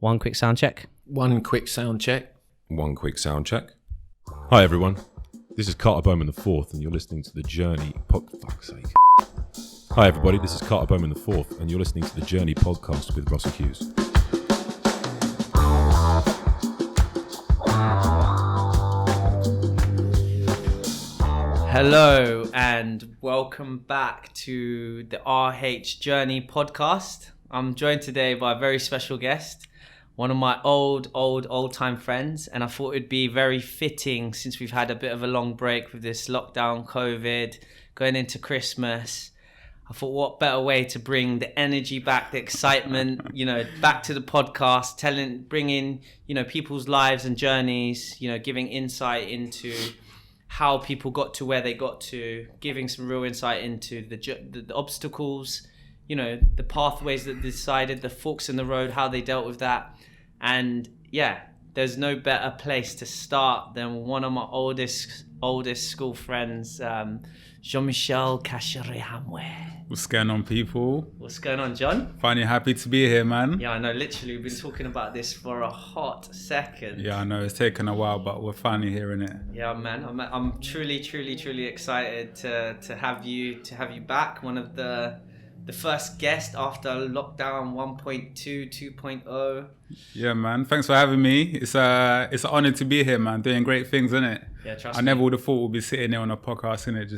One quick sound check. One quick sound check. One quick sound check. Hi everyone, this is Carter Bowman IV and you're listening to The Journey fuck's sake. Hi everybody, this is Carter Bowman IV and you're listening to The Journey podcast with Russell Hewes. Hello and welcome back to the RH Journey podcast. I'm joined today by a very special guest, one of my old time friends, and I thought it'd be very fitting since we've had a bit of a long break with this lockdown, COVID, going into Christmas. I thought what better way to bring the energy back, the excitement, back to the podcast, bringing, people's lives and journeys, giving insight into how people got to where they got to, giving some real insight into the obstacles, the pathways that they decided, the forks in the road, how they dealt with that. And yeah, there's no better place to start than one of my oldest school friends, Jean-Michel Gashirahamwe. What's going on, people? What's going on, John? Finally happy to be here, man. Yeah, I know. Literally, we've been talking about this for a hot second. Yeah, I know. It's taken a while, but we're finally hearing it. Yeah, man. I'm truly excited to have you back. One of the first guest after lockdown 1.2, 2.0. Yeah, man. Thanks for having me. It's an honor to be here, man. Doing great things, isn't it? Yeah, trust me. I never would have thought we'd be sitting there on a podcast, innit?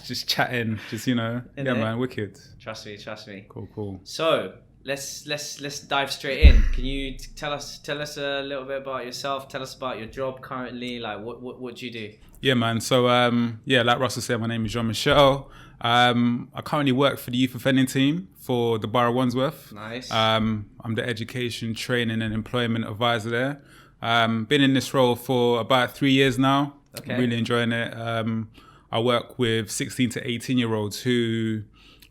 Just chatting, yeah, man. Wicked. Trust me. Cool. So let's dive straight in. Can you tell us a little bit about yourself? Tell us about your job currently. Like what do you do? Yeah, man. So like Russell said, my name is Jean-Michel. I currently work for the youth offending team for the Borough of Wandsworth. Nice. I'm the education, training and employment advisor there. Been in this role for about 3 years now. Okay. Really enjoying it. I work with 16 to 18 year olds who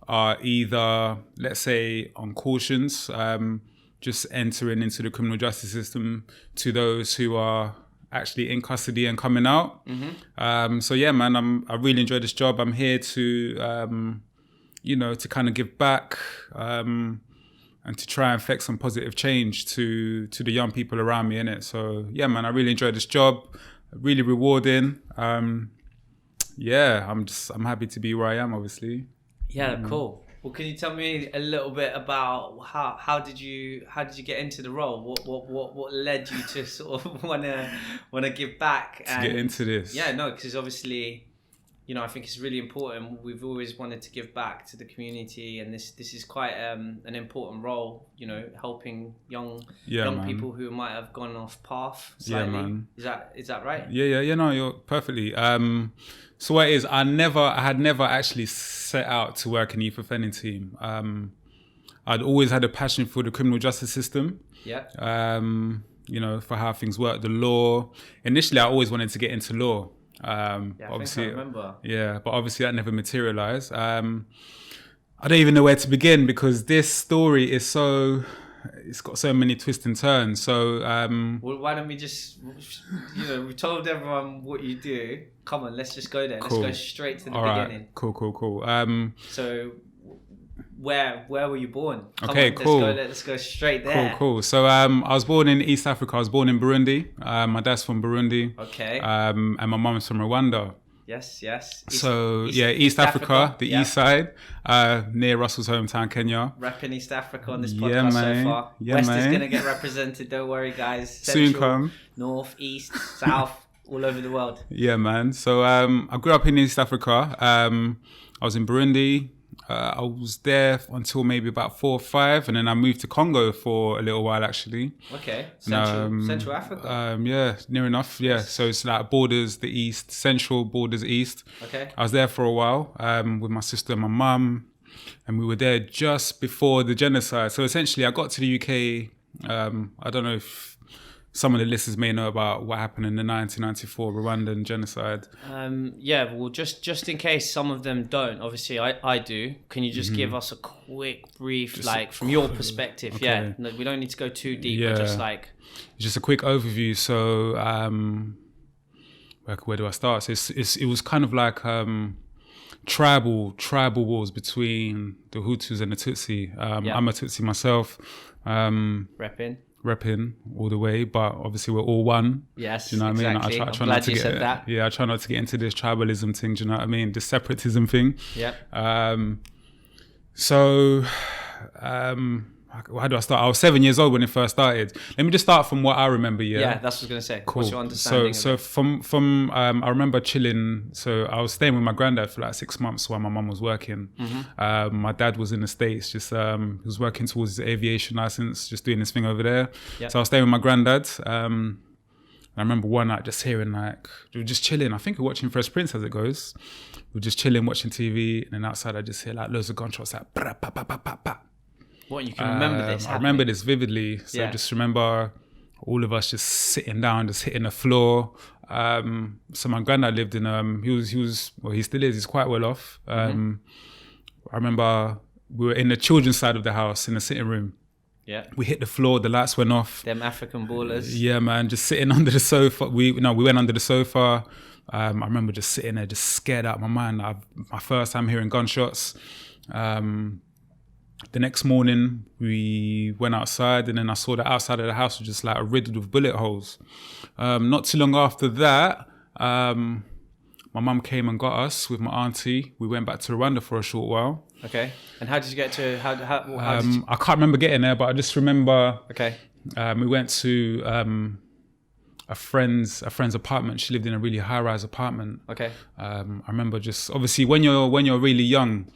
are either, let's say, on cautions, just entering into the criminal justice system, to those who are actually in custody and coming out. Mm-hmm. So yeah, man, I really enjoy this job. I'm here to, to kind of give back and to try and affect some positive change to the young people around me, innit? So yeah, man, I really enjoy this job. Really rewarding. I'm happy to be where I am, obviously. Yeah, cool. Well, can you tell me a little bit about how did you get into the role? What led you to sort of wanna give back to get into this? Yeah, no, because obviously, I think it's really important. We've always wanted to give back to the community, and this is quite an important role. Helping young people who might have gone off path slightly. Yeah, man. Is that right? Yeah. No, you're perfectly. So what it is, I had never actually set out to work in the youth offending team. I'd always had a passion for the criminal justice system. Yeah. For how things work, the law. Initially, I always wanted to get into law. I think I remember. Yeah, but obviously that never materialized. I don't even know where to begin because this story is it's got so many twists and turns. So well, why don't we just, we told everyone what you do. Come on, let's just go there. Cool. Let's go straight to the beginning. Right. Cool. So where were you born? Cool. Let's go straight there. Cool. So I was born in East Africa. I was born in Burundi. My dad's from Burundi. Okay. And my mum's from Rwanda. Yes. East Africa, the east side, near Russell's hometown, Kenya. Repping East Africa on this podcast so far. Yeah, West man. is going to get represented, don't worry, guys. Central, soon come. North, East, South, all over the world. Yeah, man. So I grew up in East Africa. I was in Burundi. I was there until maybe about 4 or 5, and then I moved to Congo for a little while, actually. Okay, Central Africa. Yeah, near enough. Yeah, so it's like borders the east, central borders east. Okay. I was there for a while with my sister and my mum, and we were there just before the genocide. So essentially, I got to the UK. I don't know if some of the listeners may know about what happened in the 1994 Rwandan genocide. Well, just in case some of them don't, obviously I do. Can you just give us a quick brief, from your perspective? Okay. Yeah, no, we don't need to go too deep, but just a quick overview. So, where do I start? So it was kind of like tribal wars between the Hutus and the Tutsi. I'm a Tutsi myself. Repping. repping all the way, but obviously we're all one. Yes, Do you know what exactly. I mean? I try I'm glad not to you get, said that. Yeah, I try not to get into this tribalism thing. Do you know what I mean? This separatism thing. Yeah. How do I start? I was 7 years old when it first started. Let me just start from what I remember. Yeah, that's what I was gonna say. Cool. What's your understanding? So from I remember chilling. So I was staying with my granddad for like 6 months while my mum was working. My dad was in the States, just he was working towards his aviation license, just doing this thing over there. Yep. So I was staying with my granddad. I remember one night just hearing like we were just chilling. I think we were watching Fresh Prince as it goes. We were just chilling, watching TV, and then outside I just hear like loads of gunshots, like pa pa pa pa pa pa. What, you can remember this? I remember this vividly. So just remember all of us just sitting down, just hitting the floor. So my granddad lived in he still is. He's quite well off. I remember we were in the children's side of the house in the sitting room. Yeah. We hit the floor. The lights went off. Them African ballers. Yeah, man, just sitting under the sofa. We went under the sofa. I remember just sitting there, just scared out of my mind. My first time hearing gunshots. The next morning, we went outside, and then I saw the outside of the house was just like riddled with bullet holes. Not too long after that, my mum came and got us with my auntie. We went back to Rwanda for a short while. Okay. And how did you get to? How did you... I can't remember getting there, but I just remember. Okay. We went to a friend's apartment. She lived in a really high-rise apartment. Okay. I remember just obviously when you're really young,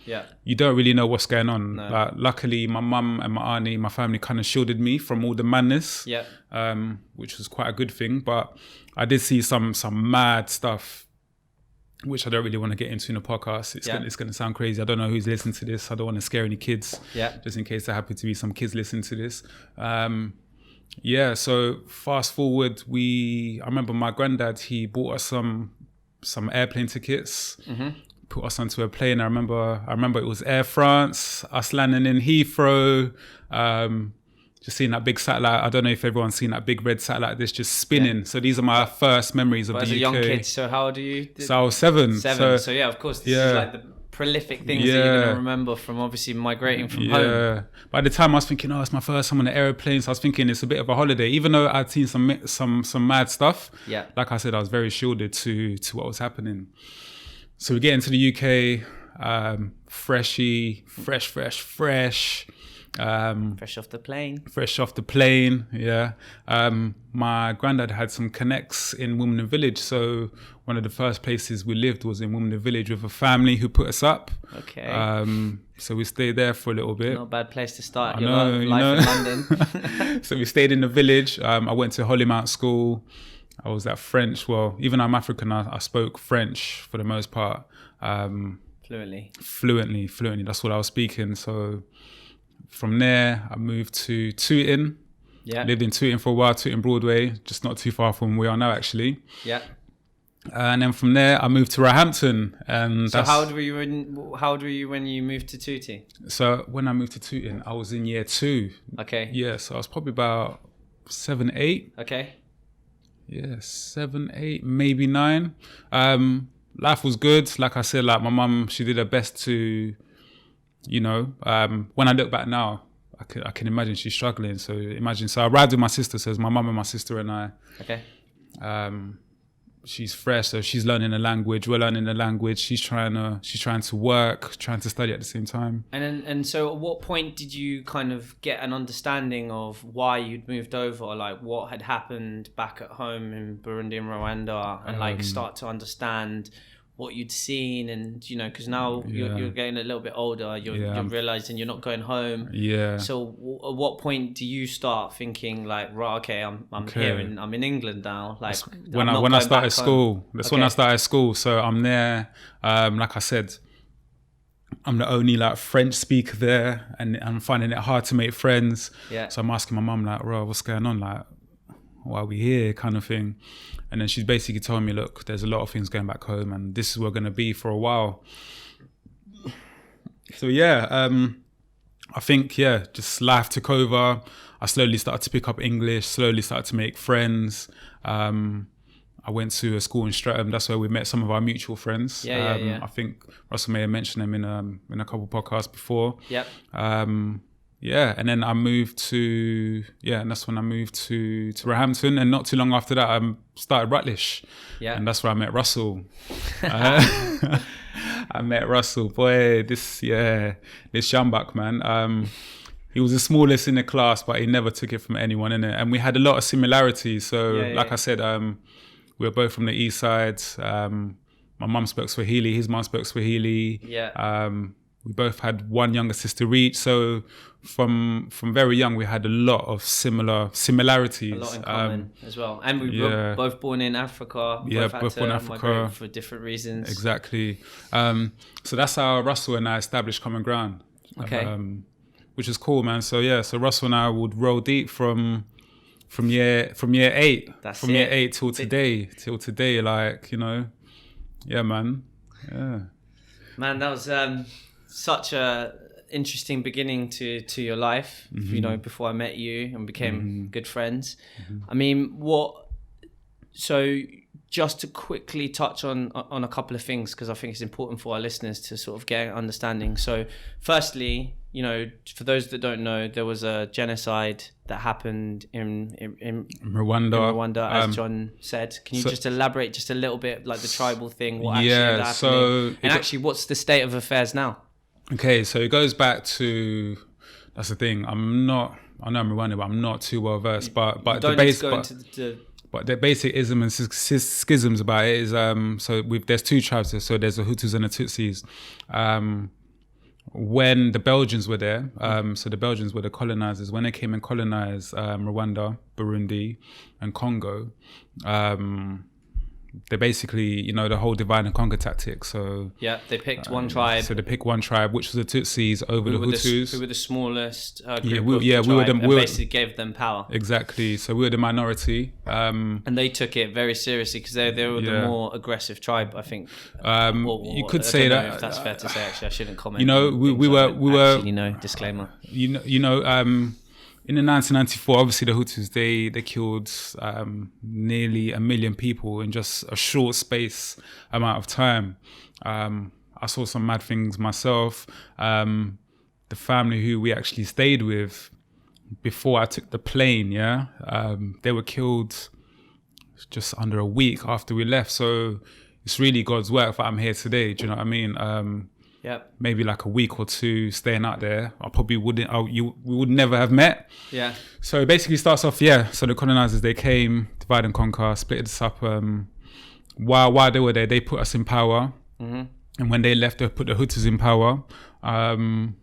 you don't really know what's going on. No. But luckily, my mum and my auntie, my family, kind of shielded me from all the madness. Yeah. Which was quite a good thing. But I did see some mad stuff, which I don't really want to get into in the podcast. It's going to sound crazy. I don't know who's listening to this. I don't want to scare any kids. Yeah. Just in case there happen to be some kids listening to this. So fast forward, I remember my granddad, he bought us some airplane tickets, put us onto a plane. I remember it was Air France, us landing in Heathrow, just seeing that big satellite. I don't know if everyone's seen that big red satellite that's just spinning. So these are my first memories of the UK. As a young kid, so how old are you? So I was 7. So yeah, of course, this is like the prolific things that you're going to remember from obviously migrating from home. By the time I was thinking, it's my first time on an aeroplane, so I was thinking it's a bit of a holiday, even though I'd seen some mad stuff. Like I said, I was very shielded to what was happening. So we get into the UK, fresh. Fresh off the plane. Yeah. My granddad had some connects in Wimbledon Village, so one of the first places we lived was in Wimbledon Village with a family who put us up. Okay. So we stayed there for a little bit. Not a bad place to start your life in London. So we stayed in the village. I went to Hollymount School. I was at French. Well, even though I'm African, I spoke French for the most part. Fluently. That's what I was speaking. So from there, I moved to Tooting. Yeah. Lived in Tooting for a while, Tooting Broadway, just not too far from where we are now, actually. Yeah. And then from there, I moved to Roehampton. And so how old were you when you moved to Tooting? So when I moved to Tooting, I was in year 2. Okay. Yeah, so I was probably about 7, 8. Okay. Yeah, 7, 8, maybe 9. Life was good. Like I said, like my mum, she did her best to, when I look back now, I can imagine she's struggling. So I arrived with my sister, so it's my mum and my sister and I. Okay. She's fresh, so she's learning the language. We're learning the language. She's trying to work, trying to study at the same time. And so, at what point did you kind of get an understanding of why you'd moved over, like what had happened back at home in Burundi and Rwanda, and like start to understand what you'd seen, and because now you're getting a little bit older, you're realizing you're not going home. Yeah. So at what point do you start thinking like, right, okay, I'm here and I'm in England now? Like when I started school, that's when I started school. So I'm there. Like I said, I'm the only like French speaker there, and I'm finding it hard to make friends. Yeah. So I'm asking my mum like, "Bro, what's going on? Like, why are we here?" kind of thing. And then she's basically told me, look, there's a lot of things going back home, and this is where we're going to be for a while. So I think, just life took over. I slowly started to pick up English, slowly started to make friends. I went to a school in Streatham. That's where we met some of our mutual friends. I think Russell may have mentioned them in a couple of podcasts before. Yep. and then I moved to and that's when I moved to Roehampton, and not too long after that I started Rutlish, and that's where I met Russell. I met Russell, boy. This Shambak, man. He was the smallest in the class, but he never took it from anyone, innit? And we had a lot of similarities. So, like I said, we were both from the east side. My mum spoke Swahili, his mum spoke Swahili. We both had one younger sister each. So from very young, we had a lot of similarities. A lot in common as well. And we were both born in Africa. Both born in Africa. Migrate for different reasons. Exactly. So that's how Russell and I established common ground. Okay. Which is cool, man. So Russell and I would roll deep from year 8. That's from year 8 till today, like, you know. Yeah, man. Yeah. Man, that was such a interesting beginning to your life, you know, before I met you and became good friends. I mean, so just to quickly touch on a couple of things, because I think it's important for our listeners to sort of get an understanding. So firstly, you know, for those that don't know, there was a genocide that happened in Rwanda, as John said. Can you just elaborate just a little bit, like the tribal thing, what actually ended up happening? And actually, what's the state of affairs now? Okay, so it goes back to, that's the thing, I know I'm Rwanda, but I'm not too well versed, but the basic ism and schisms about it is, there's two tribes there, so there's the Hutus and the Tutsis. When the Belgians were there, so the Belgians were the colonizers, when they came and colonized Rwanda, Burundi and Congo, they basically, you know, the whole divide and conquer tactic. So they picked one tribe. So they picked one tribe, which was the Tutsis over the Hutus. Who were the smallest group we basically gave them power. Exactly. So we were the minority. And they took it very seriously because they were the more aggressive tribe, I think. You could say that. If that's fair to say, actually, I shouldn't comment. You know, we were. You know, disclaimer. You know. In the 1994, obviously the Hutus, they killed nearly 1 million people in just a short space amount of time. I saw some mad things myself. The family who we actually stayed with before I took the plane, they were killed just under a week after we left. So it's really God's work that I'm here today. Do you know what I mean? Maybe like a week or two staying out there, I probably wouldn't. We would never have met. Yeah. So it basically starts off. So the colonizers, they came, divide and conquer, split us up. While they were there, they put us in power, and when they left, they put the Hutus in power. And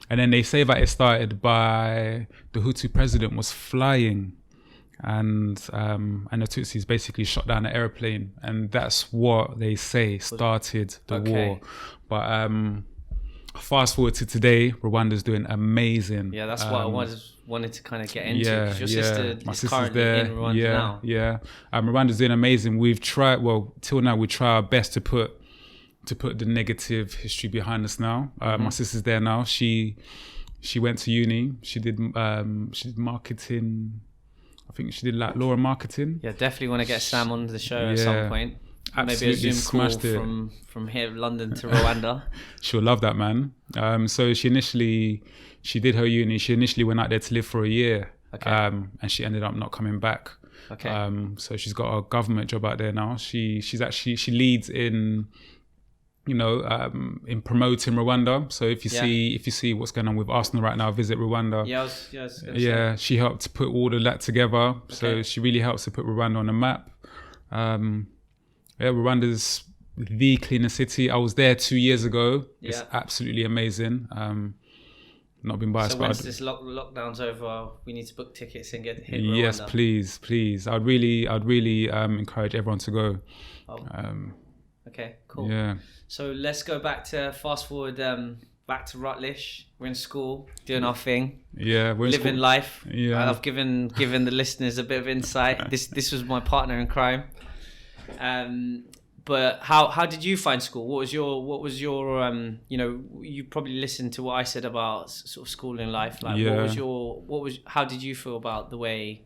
then they say that it started by the Hutu president was flying, and the Tutsis basically shot down an airplane, and that's what they say started the war. But fast forward to today, Rwanda's doing amazing. Yeah, that's what I wanted to kind of get into. Your sister is currently in Rwanda now. Rwanda's doing amazing. We've tried, till now, we try our best to put the negative history behind us now. My sister's there now. She went to uni. She did marketing. I think she did like law and marketing. Yeah, definitely want to get Sam on the show at some point. Absolutely. Maybe a Zoom call from here, London to Rwanda. She'll love that, man. So she did her uni. She initially went out there to live for a year, and she ended up not coming back. So she's got a government job out there now. She leads in, you know, in promoting Rwanda. So if you see what's going on with Arsenal right now, visit Rwanda. She helped to put all of that together. So she really helps to put Rwanda on the map. Rwanda's the cleanest city. I was there 2 years ago. It's absolutely amazing. Not been biased. So once this lockdown's over, we need to book tickets and hit Rwanda. Yes, please. I'd really encourage everyone to go. Okay, cool. Yeah. So let's go fast forward back to Rutlish. We're in school, doing our thing. Yeah, we're living school. Life. Yeah. I've given the listeners a bit of insight. This was my partner in crime. But how did you find school? What was your you know, you probably listened to what I said about sort of school and life. Like how did you feel about the way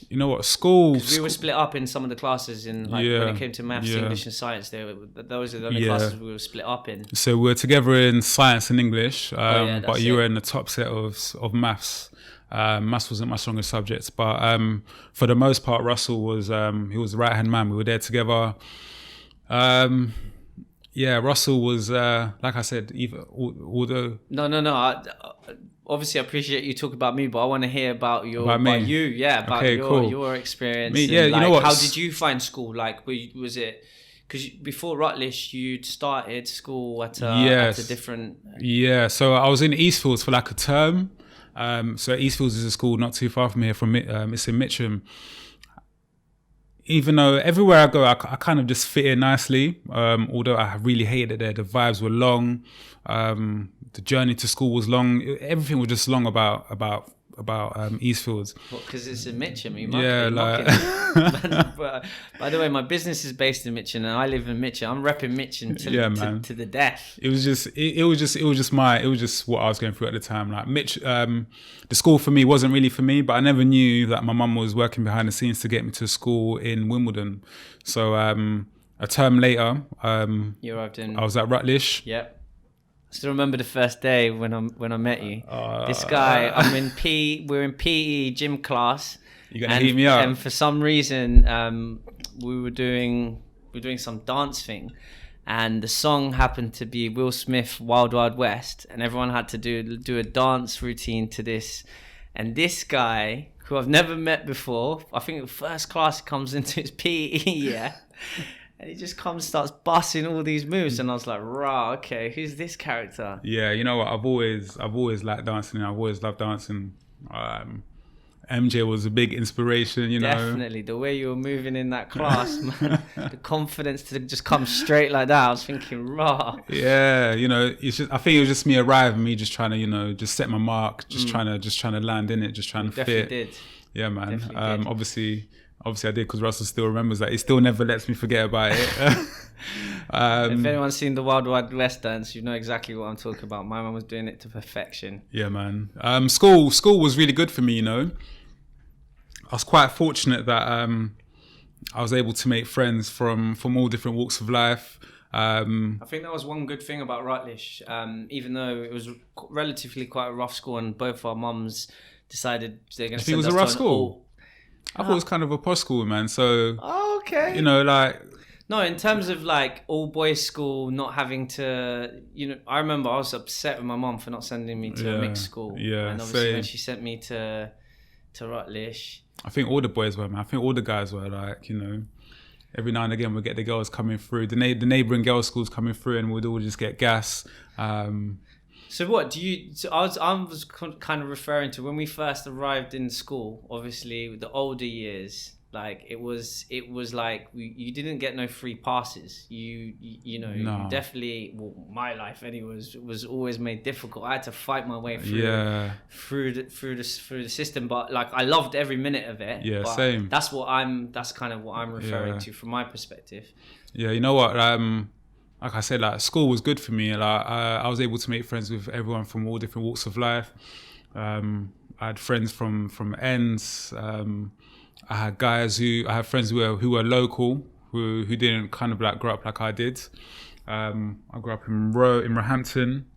You know what? School. 'Cause we were split up in some of the classes in when it came to maths, English, and science. Those are the only classes we were split up in. So we were together in science and English, but you it. were in the top set of maths. Maths wasn't my strongest subject, but for the most part, Russell was he was the right hand man. We were there together. Russell was like I said, although no. Obviously, I appreciate you talk about me, but I want to hear about you. Yeah, about your experience. You know what? How did you find school? Like, was it because before Rutlish, you'd started school at a different? Yeah, so I was in Eastfields for like a term. So Eastfields is a school not too far from here. It's in Mitcham. Even though everywhere I go, I kind of just fit in nicely. Although I really hated it there. The vibes were long. The journey to school was long. Everything was just long about Eastfields. Because it's in Mitcham. By the way, my business is based in Mitcham, and I live in Mitcham. I'm repping Mitcham to the death. It was just what I was going through at the time. Like the school for me wasn't really for me, but I never knew that my mum was working behind the scenes to get me to school in Wimbledon. So a term later, you arrived in. I was at Rutlish. Yep. I still remember the first day when I met you. This guy, we're in PE gym class. You're gonna heat me up. And for some reason, we were doing some dance thing, and the song happened to be Will Smith, Wild Wild West, and everyone had to do a dance routine to this. And this guy, who I've never met before, I think the first class he comes into his PE, and he just starts busting all these moves, and I was like, "Rah, okay, who's this character?" Yeah, you know what? I've always liked dancing. I've always loved dancing. MJ was a big inspiration, you know. Definitely, the way you were moving in that class, man, the confidence to just come straight like that. I was thinking, "Rah." Yeah, you know, I think it was just me arriving, me just trying to, just set my mark, just trying to land in it, just trying to fit. Definitely did. Yeah, man. Obviously I did, because Russell still remembers that. He still never lets me forget about it. If anyone's seen the Wild Wild West dance, you know exactly what I'm talking about. My mum was doing it to perfection. Yeah, man. School was really good for me, you know. I was quite fortunate that I was able to make friends from all different walks of life. I think that was one good thing about Rutlish, even though it was relatively quite a rough school, and both our mums decided they're going to send us to an all... it was a rough school? I thought it was kind of a posh school, man. So, okay. You know, like... No, in terms of like all boys school, not having to, I remember I was upset with my mom for not sending me to a mixed school. Yeah, and obviously when she sent me to Rutlish. I think all the boys were, man. I think all the guys were like, every now and again we'd get the girls coming through, the neighbouring girls' schools coming through, and we'd all just get gas. So what do you? So I was kind of referring to when we first arrived in school. Obviously, the older years, like it was like you didn't get no free passes. You No. definitely. Well, my life anyway was always made difficult. I had to fight my way through the system. But like I loved every minute of it. Yeah, but same. That's kind of what I'm referring to from my perspective. Yeah, you know what? Like I said, like school was good for me. Like I was able to make friends with everyone from all different walks of life. I had friends from ends. I had friends who were local, who didn't kind of like grow up like I did. I grew up in Roehampton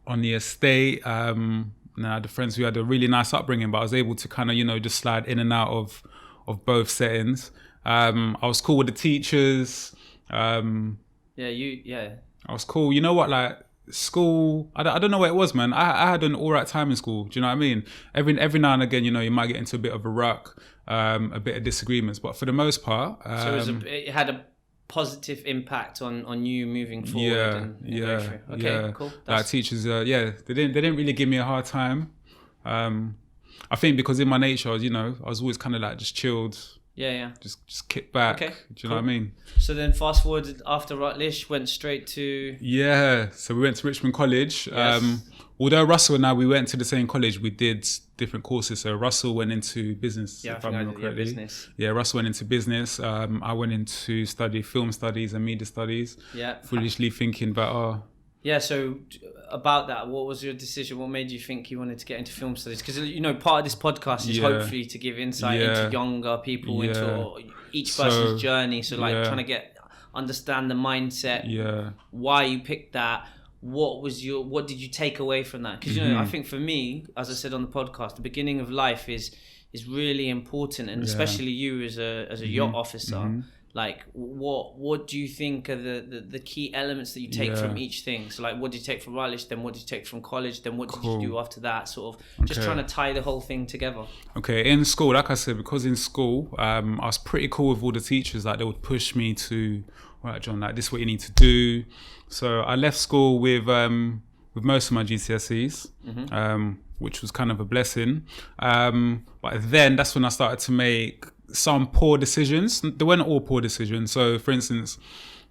on the estate. And I had friends who had a really nice upbringing, but I was able to kind of, just slide in and out of both settings. I was cool with the teachers. I was cool. You know what, like school, I don't know what it was, man. I had an all right time in school. Do you know what I mean? Every now and again, you might get into a bit of a ruck, a bit of disagreements, but for the most part, so it had a positive impact on you moving forward. Okay, cool. Like teachers, they didn't really give me a hard time. I think because in my nature, I was always kind of like just chilled. Yeah. Just kick back. Okay, Do you know what I mean? So then fast forward after Rutlish, went straight to... Yeah, so we went to Richmond College. Yes. Although Russell and I, we went to the same college, we did different courses. So Russell went into business, if I remember correctly. Business. Yeah, Russell went into business. I went into study film studies and media studies. Yeah. Foolishly thinking about, Yeah, so about that, what was your decision? What made you think you wanted to get into film studies? Because, you know, part of this podcast is hopefully to give insight into younger people, into each person's journey. So, like, trying to understand the mindset, why you picked that. What did you take away from that? Because, you know, I think for me, as I said on the podcast, the beginning of life is really important, and especially you as a yacht officer. Like, what do you think are the key elements that you take from each thing? So, like, what did you take from Raleigh, then what did you take from college, then what did you do after that? Sort of just trying to tie the whole thing together. Okay, in school, like I said, because in school, I was pretty cool with all the teachers. Like, they would push me to, right, John, like, this is what you need to do. So I left school with most of my GCSEs, which was kind of a blessing. But then that's when I started to make some poor decisions. They weren't all poor decisions. So, for instance,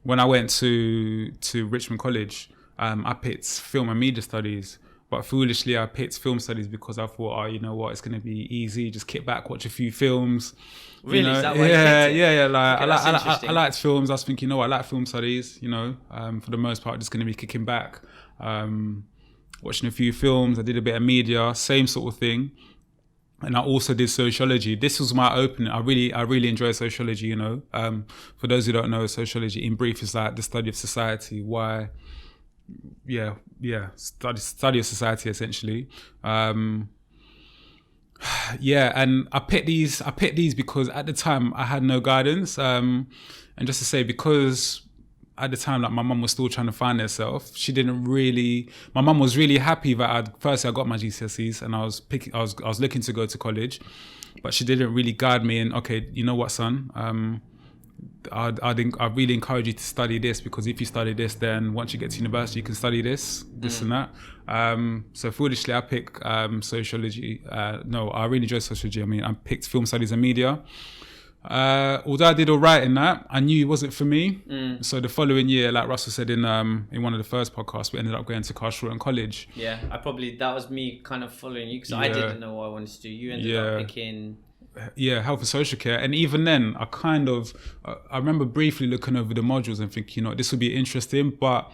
when I went to Richmond College, I picked film and media studies. But foolishly, I picked film studies because I thought, you know what, it's going to be easy. Just kick back, watch a few films. Really? You know? Is that why you picked it? Yeah. Like, Okay, I liked films. I was thinking, you know what, I like film studies. You know, for the most part, just going to be kicking back, watching a few films. I did a bit of media, same sort of thing. And I also did sociology. This was my opening. I really enjoy sociology, you know. For those who don't know, sociology in brief is like the study of society. Study of society essentially. And I picked these because at the time I had no guidance. And just to say, because at the time, like, my mum was still trying to find herself. My mum was really happy that I got my GCSEs and I was looking to go to college, but she didn't really guide me in, okay, you know what, son, I really encourage you to study this, because if you study this, then once you get to university, you can study this and that. So foolishly, I picked sociology. No, I really enjoyed sociology. I mean, I picked film studies and media. Although I did all right in that, I knew it wasn't for me. So the following year, like Russell said in one of the first podcasts, we ended up going to Gashirahamwe College. Yeah, that was me kind of following you, because I didn't know what I wanted to do. You ended up picking... health and social care. And even then, I remember briefly looking over the modules and thinking, you know, this would be interesting, but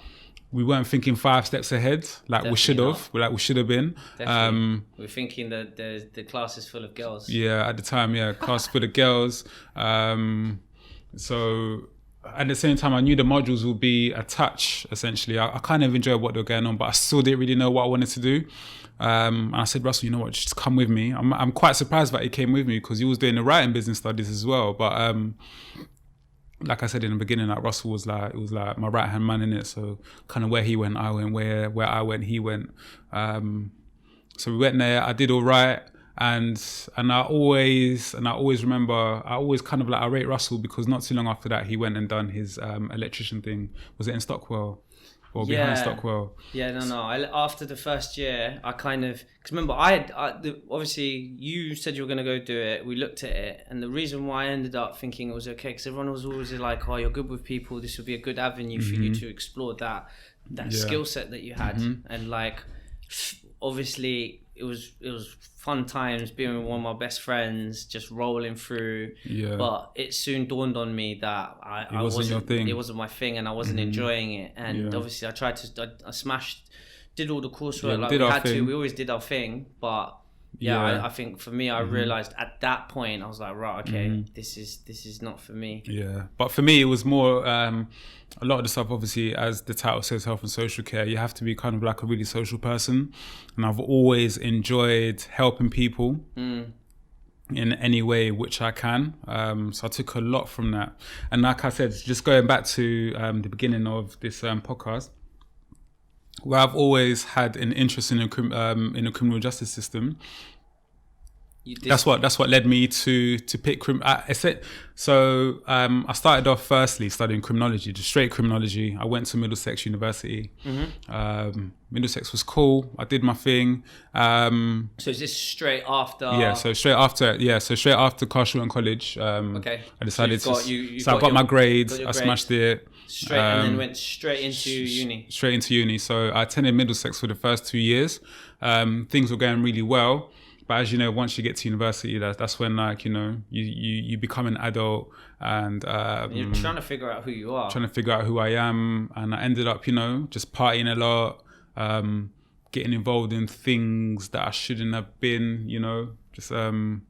we weren't thinking 5 steps ahead like we should have been. Definitely. We're thinking that the class is full of girls. Yeah, at the time, class full of girls. So at the same time, I knew the modules would be a touch, essentially. I kind of enjoyed what they were going on, but I still didn't really know what I wanted to do. And I said, Russell, you know what, just come with me. I'm quite surprised that he came with me, because he was doing the writing business studies as well. But like I said in the beginning, like, Russell was like my right hand man in it. So kind of where he went, I went. Where I went, he went. So we went there. I did all right, and I always remember. I rate Russell, because not too long after that, he went and done his electrician thing. Was it in Stockwell? Or behind Stockwell? Yeah, no. After the first year, I kind of... Because remember, obviously, you said you were going to go do it. We looked at it. And the reason why I ended up thinking it was okay, because everyone was always like, oh, you're good with people. This would be a good avenue for you to explore that skill set that you had. And, like, obviously, it was fun times being with one of my best friends, just rolling through. Yeah. But it soon dawned on me that it wasn't my thing, and I wasn't enjoying it. And obviously, I smashed, did all the coursework like we had to. We always did our thing, but I think for me, I realized at that point, I was like, right, okay, this is not for me. Yeah, but for me, it was more. A lot of the stuff, obviously, as the title says, health and social care, you have to be kind of like a really social person. And I've always enjoyed helping people in any way which I can. So I took a lot from that. And like I said, just going back to the beginning of this podcast, where I've always had an interest in the criminal justice system. That's what led me to pick I started off firstly studying criminology, just straight criminology. I went to Middlesex University. Middlesex was cool. I did my thing. So is this straight after? So straight after Gashirahamwe College. Okay. I decided I got my grades. I smashed it. And then went straight into uni. Straight into uni. So I attended Middlesex for the first 2 years. Things were going really well. But as you know, once you get to university, that's when, like, you know, you become an adult, and you're trying to figure out who you are. Trying to figure out who I am, and I ended up, you know, just partying a lot, getting involved in things that I shouldn't have been, you know, just can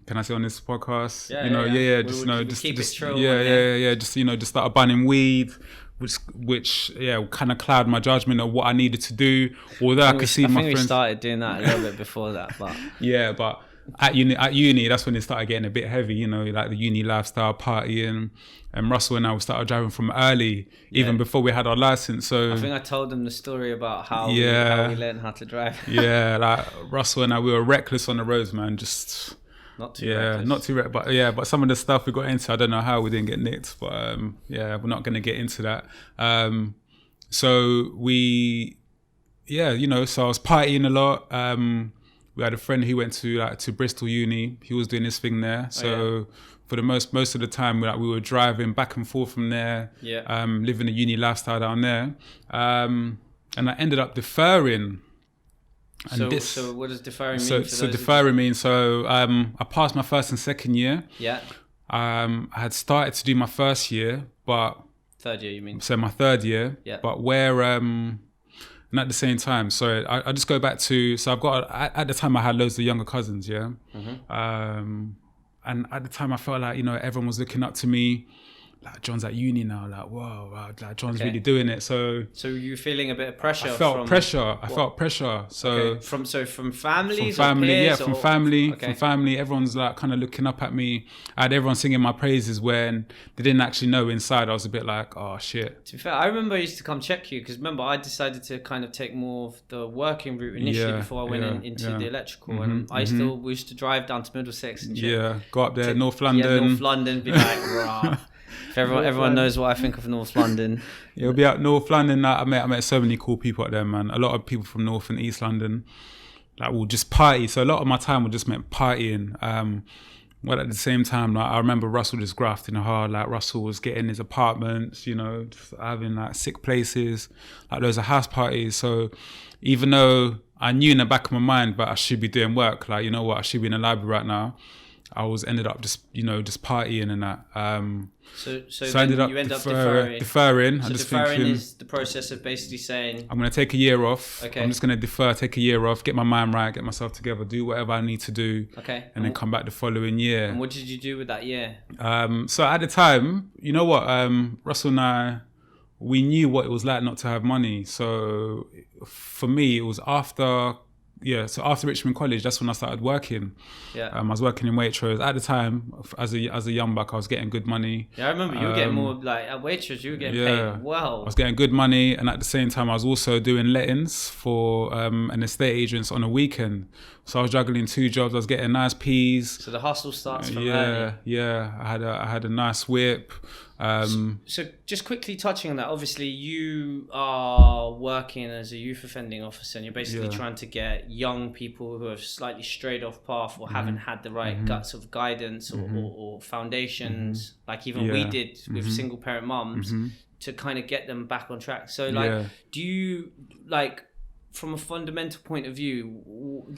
I say on this podcast? Just started banning weed, which kind of clouded my judgment of what I needed to do. Although I could see my friends. We started doing that a little bit before that, but but at uni, that's when it started getting a bit heavy. You know, like the uni lifestyle, partying. And Russell and I started driving from early, even before we had our license. So I think I told them the story about how we learned how to drive. Like Russell and I, we were reckless on the roads, man. Just not too reckless. Not too reckless. But some of the stuff we got into, I don't know how we didn't get nicked. But we're not going to get into that. So we, so I was partying a lot. We had a friend who went to Bristol Uni. He was doing his thing there. So. For the most of the time, we were driving back and forth from there, living a uni lifestyle down there, and I ended up deferring. And so what does deferring mean? So deferring means I passed my first and second year. Yeah. I had started to do my first year, but third year you mean? So my third year. Yeah. But and at the same time, so I just go back to I've got at the time I had loads of younger cousins. Yeah. Mm-hmm. And at the time, I felt like, everyone was looking up to me. Like, John's at uni now. Like, whoa, like John's really doing it. So you feeling a bit of pressure? I felt pressure. So from families, from family, or peers, from family, from family. Everyone's like kind of looking up at me. I had everyone singing my praises when they didn't actually know inside. I was a bit like, oh shit. To be fair, I remember I used to come check you because remember I decided to kind of take more of the working route initially before I went into the electrical, and we used to drive down to Middlesex and go up there, North London. North London, be like, rah. If everyone knows what I think of North London. It'll be out North London. I met so many cool people out there, man. A lot of people from North and East London. Like, we'll just party. So a lot of my time was just meant partying. Well, at the same time, like, I remember Russell just grafting hard. Like, Russell was getting his apartments, just having like sick places, like loads of house parties. So even though I knew in the back of my mind, but I should be doing work, like, you know what, I should be in the library right now. I ended up just partying and that. So I ended up deferring. So deferring is the process of basically saying, I'm going to take a year off. Okay. I'm just going to defer, take a year off, get my mind right, get myself together, do whatever I need to do. Okay. And then come back the following year. And what did you do with that year? So at the time, you know what, Russell and I, we knew what it was like not to have money. So for me, it was after Richmond College, that's when I started working. Yeah. I was working in Waitrose. At the time, as a young buck, I was getting good money. Yeah, I remember you were getting more, like, at Waitrose, you were getting paid well. I was getting good money, and at the same time, I was also doing lettings for an estate agent on a weekend. So I was juggling 2 jobs. I was getting nice peas. So the hustle starts from early. Yeah. I had a nice whip. So just quickly touching on that, obviously you are working as a youth offending officer and you're basically trying to get young people who have slightly strayed off path or haven't had the right guts of guidance or foundations, like even we did with single parent mums, to kind of get them back on track. So do you, like, from a fundamental point of view,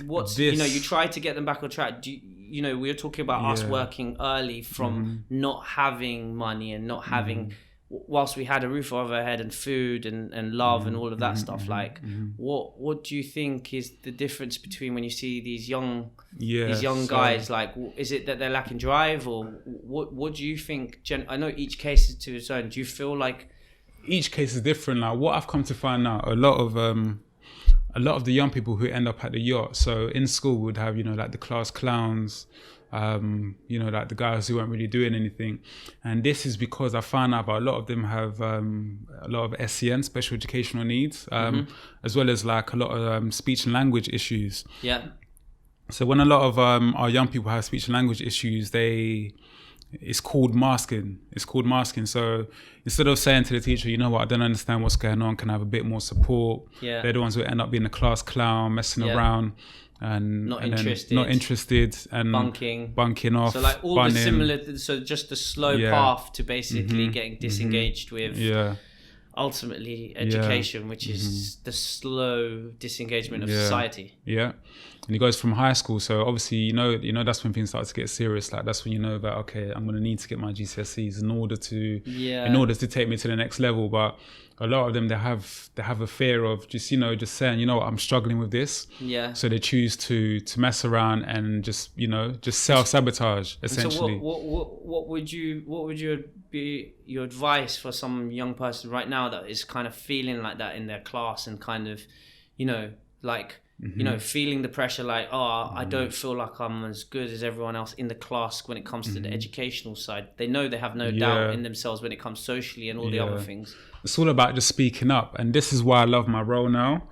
what's you try to get them back on track? Do you know, we were talking about us working early from not having money and not having, whilst we had a roof over our head and food and love and all of that stuff. Like, what do you think is the difference between when you see these young guys? Like, is it that they're lacking drive, or what do you think? I know each case is to its own. Do you feel like each case is different? Like, what I've come to find out, a lot of the young people who end up at the yacht, so in school would have, like the class clowns, like the guys who weren't really doing anything. And this is because I found out about a lot of them have a lot of SEN, special educational needs, as well as like a lot of speech and language issues. Yeah. So when a lot of our young people have speech and language issues, it's called masking. So instead of saying to the teacher, you know what, I don't understand what's going on, can I have a bit more support? Yeah. They're the ones who end up being the class clown, messing around and not interested and bunking off. So like all the similar, so just the slow path to basically getting disengaged with ultimately education, which is the slow disengagement of society. Yeah. And he goes from high school, so obviously you know that's when things start to get serious. Like, that's when you know that, okay, I'm going to need to get my GCSEs in order to take me to the next level. But a lot of them, they have a fear of just saying, you know what, I'm struggling with this. Yeah. So they choose to mess around and just self-sabotage essentially. So what would you be your advice for some young person right now that is kind of feeling like that in their class and kind of, feeling the pressure, like, I don't feel like I'm as good as everyone else in the class when it comes to the educational side. They know they have no doubt in themselves when it comes socially and all the other things. It's all about just speaking up, and this is why I love my role now.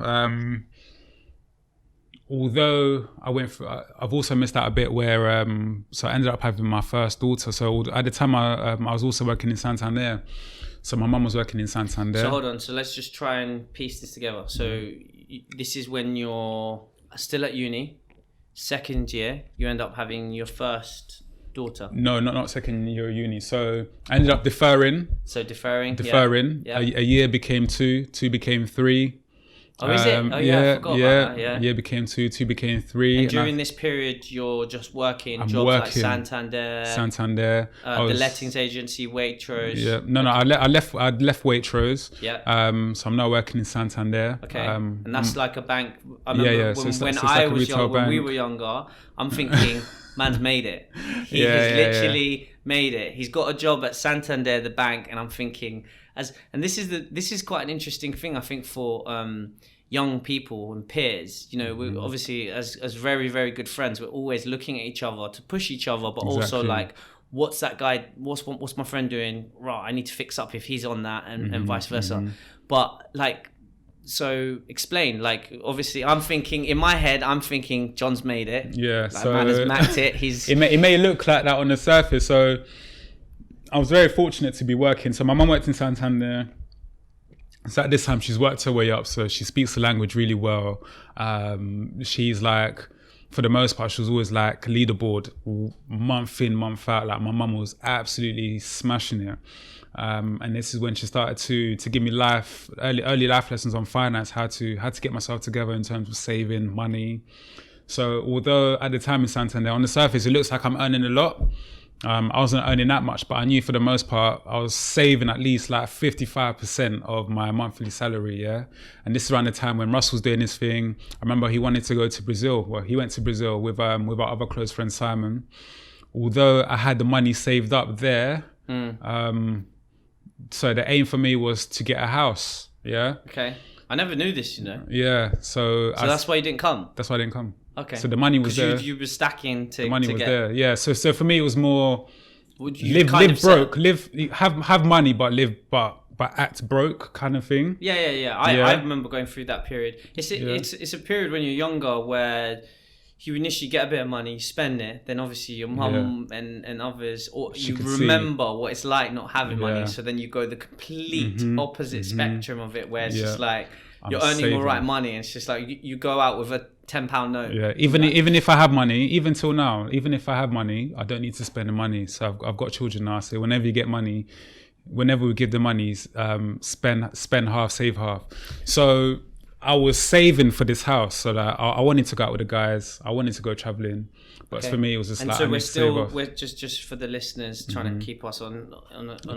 Although I've also missed out a bit where, so I ended up having my first daughter. So at the time I was also working in Santander. So my mum was working in Santander. So hold on, so let's just try and piece this together. So this is when you're still at uni, second year, you end up having your first daughter. No, not second year uni. So I ended up deferring. Yeah. A year became two became three. Oh, is it? Oh, yeah, I forgot about that. Yeah. Year became two became three. And during this period, you're just working jobs like Santander, the lettings agency, Waitrose. Yeah, I left Waitrose. Yeah. So I'm now working in Santander. Okay. And that's like a bank. I remember when we were younger, I'm thinking, man's made it. He has literally made it. He's got a job at Santander, the bank, and I'm thinking, this is quite an interesting thing, I think, for young people and peers. We obviously as very, very good friends, we're always looking at each other to push each other, but also like, what's that guy? What's my friend doing? Right, I need to fix up if he's on that, and vice versa. But like, so explain. Like, obviously, in my head, I'm thinking John's made it. Yeah, like, so man has mapped it. It may look like that on the surface. So I was very fortunate to be working. So my mum worked in Santander. So at this time, she's worked her way up. So she speaks the language really well. She's like, for the most part, she was always like leaderboard month in, month out. Like, my mum was absolutely smashing it. And this is when she started to give me early life lessons on finance, how to get myself together in terms of saving money. So although at the time in Santander, on the surface, it looks like I'm earning a lot. I wasn't earning that much, but I knew for the most part, I was saving at least like 55% of my monthly salary, yeah? And this is around the time when Russ was doing his thing. I remember he wanted to go to Brazil. Well, he went to Brazil with our other close friend, Simon. Although I had the money saved up there, so the aim for me was to get a house, yeah? Okay. I never knew this, Yeah, so that's why you didn't come? That's why I didn't come. Okay. So the money was there. You were stacking to. The money was get there. Yeah. So for me, it was more live broke, have money, but act broke kind of thing. Yeah. I remember going through that period. It's a period when you're younger where you initially get a bit of money, you spend it, then obviously your mum and others, or you remember what it's like not having money. So then you go the complete opposite spectrum of it, where it's just like you're earning all right money, and it's just like you go out with a £10 note. Yeah, even if I have money, even till now, even if I have money, I don't need to spend the money. So I've got children now. So whenever you get money, whenever we give the money, spend half, save half. So I was saving for this house, so that I wanted to go out with the guys. I wanted to go traveling, but for me it was just like. And so we're just for the listeners trying to keep us on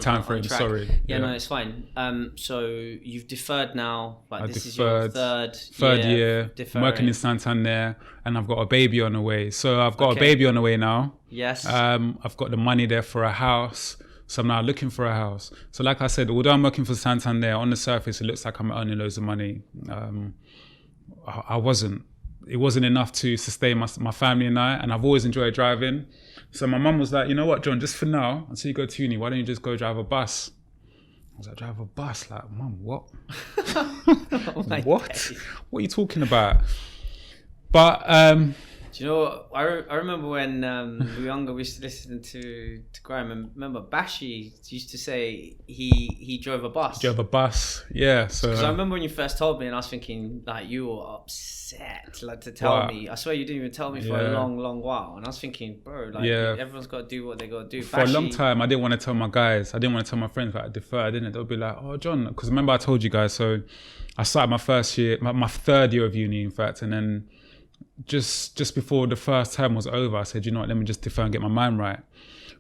time frame. Track. Sorry. Yeah, no, it's fine. So you've deferred now. Like, this is your third year. I'm working in Santander, and I've got a baby on the way. So I've got a baby on the way now. Yes. I've got the money there for a house. So I'm now looking for a house. So like I said, although I'm working for Santander, on the surface, it looks like I'm earning loads of money. I wasn't. It wasn't enough to sustain my family and I, and I've always enjoyed driving. So my mum was like, you know what, John, just for now, until you go to uni, why don't you just go drive a bus? I was like, drive a bus? Like, Mum, what? What? What are you talking about? But... do you know what? I remember when we were younger, we used to listen to Graham, and remember Bashi used to say he drove a bus. Drove a bus, yeah. So because I remember when you first told me, and I was thinking like you were upset, like to tell me. I swear you didn't even tell me for a long while, and I was thinking, bro, like everyone's got to do what they got to do. For a long time, I didn't want to tell my guys. I didn't want to tell my friends that I deferred. They'll be like, oh, John, because remember I told you guys. So I started my first year, my third year of uni, in fact, and then just before the first term was over, I said, you know what, let me just defer and get my mind right.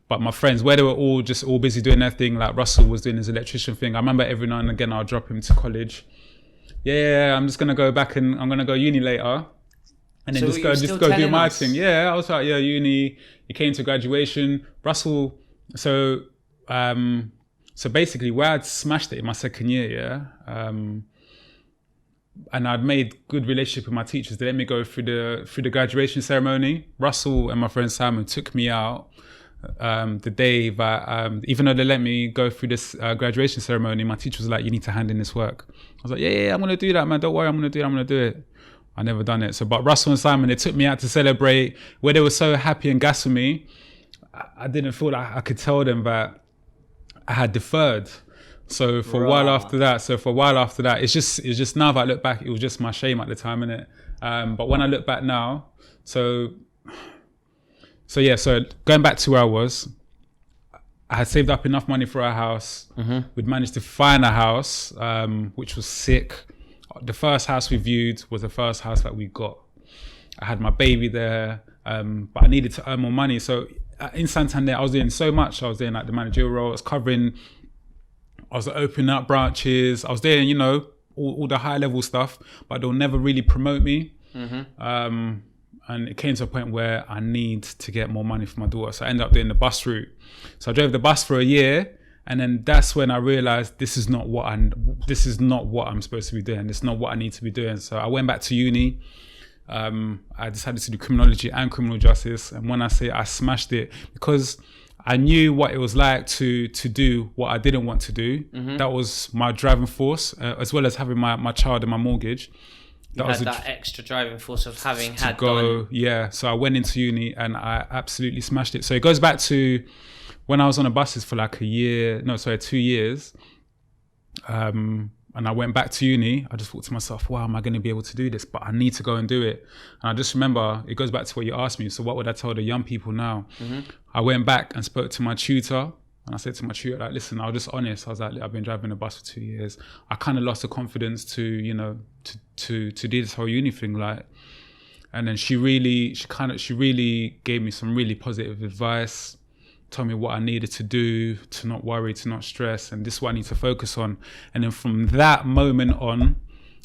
But my friends, where they were all busy doing their thing, like Russell was doing his electrician thing. I remember every now and again I'll drop him to college. Yeah, I'm just gonna go back and I'm gonna go uni later, and then So just you go were just still go do telling my us? thing. Yeah, I was like, yeah, uni. He came to graduation. Russell. So basically, where I'd smashed it in my second year, and I'd made good relationship with my teachers. They let me go through the graduation ceremony. Russell and my friend Simon took me out the day that, even though they let me go through this graduation ceremony, my teacher was like, you need to hand in this work. I was like, yeah, I'm going to do that, man. Don't worry, I'm going to do it. I never done it. So, but Russell and Simon, they took me out to celebrate, where they were so happy and gassed for me. I didn't feel like I could tell them that I had deferred. So for a while after that, it's just now that I look back, it was just my shame at the time, innit? But when I look back now, so going back to where I was, I had saved up enough money for a house. We'd managed to find a house, which was sick. The first house we viewed was the first house that we got. I had my baby there, but I needed to earn more money. So in Santander, I was doing so much. I was doing like the managerial role. I was opening up branches. I was doing, all the high level stuff, but they'll never really promote me. And it came to a point where I need to get more money for my daughter. So I ended up doing the bus route. So I drove the bus for a year. And then that's when I realized this is not what I'm supposed to be doing. It's not what I need to be doing. So I went back to uni. I decided to do criminology and criminal justice. And when I say I smashed it, because I knew what it was like to do what I didn't want to do. That was my driving force, as well as having my child and my mortgage. That extra driving force of having had go, done. yeah. So I went into uni and I absolutely smashed it. So it goes back to when I was on the buses for like 2 years. And I went back to uni. I just thought to myself, wow, am I going to be able to do this? But I need to go and do it. And I just remember, it goes back to what you asked me. So what would I tell the young people now? I went back and spoke to my tutor. And I said to my tutor, like, listen, I was just honest. I was like, I've been driving a bus for 2 years. I kind of lost the confidence to do this whole uni thing. Like, and then she really gave me some really positive advice, told me what I needed to do, to not worry, to not stress. And this is what I need to focus on. And then from that moment on,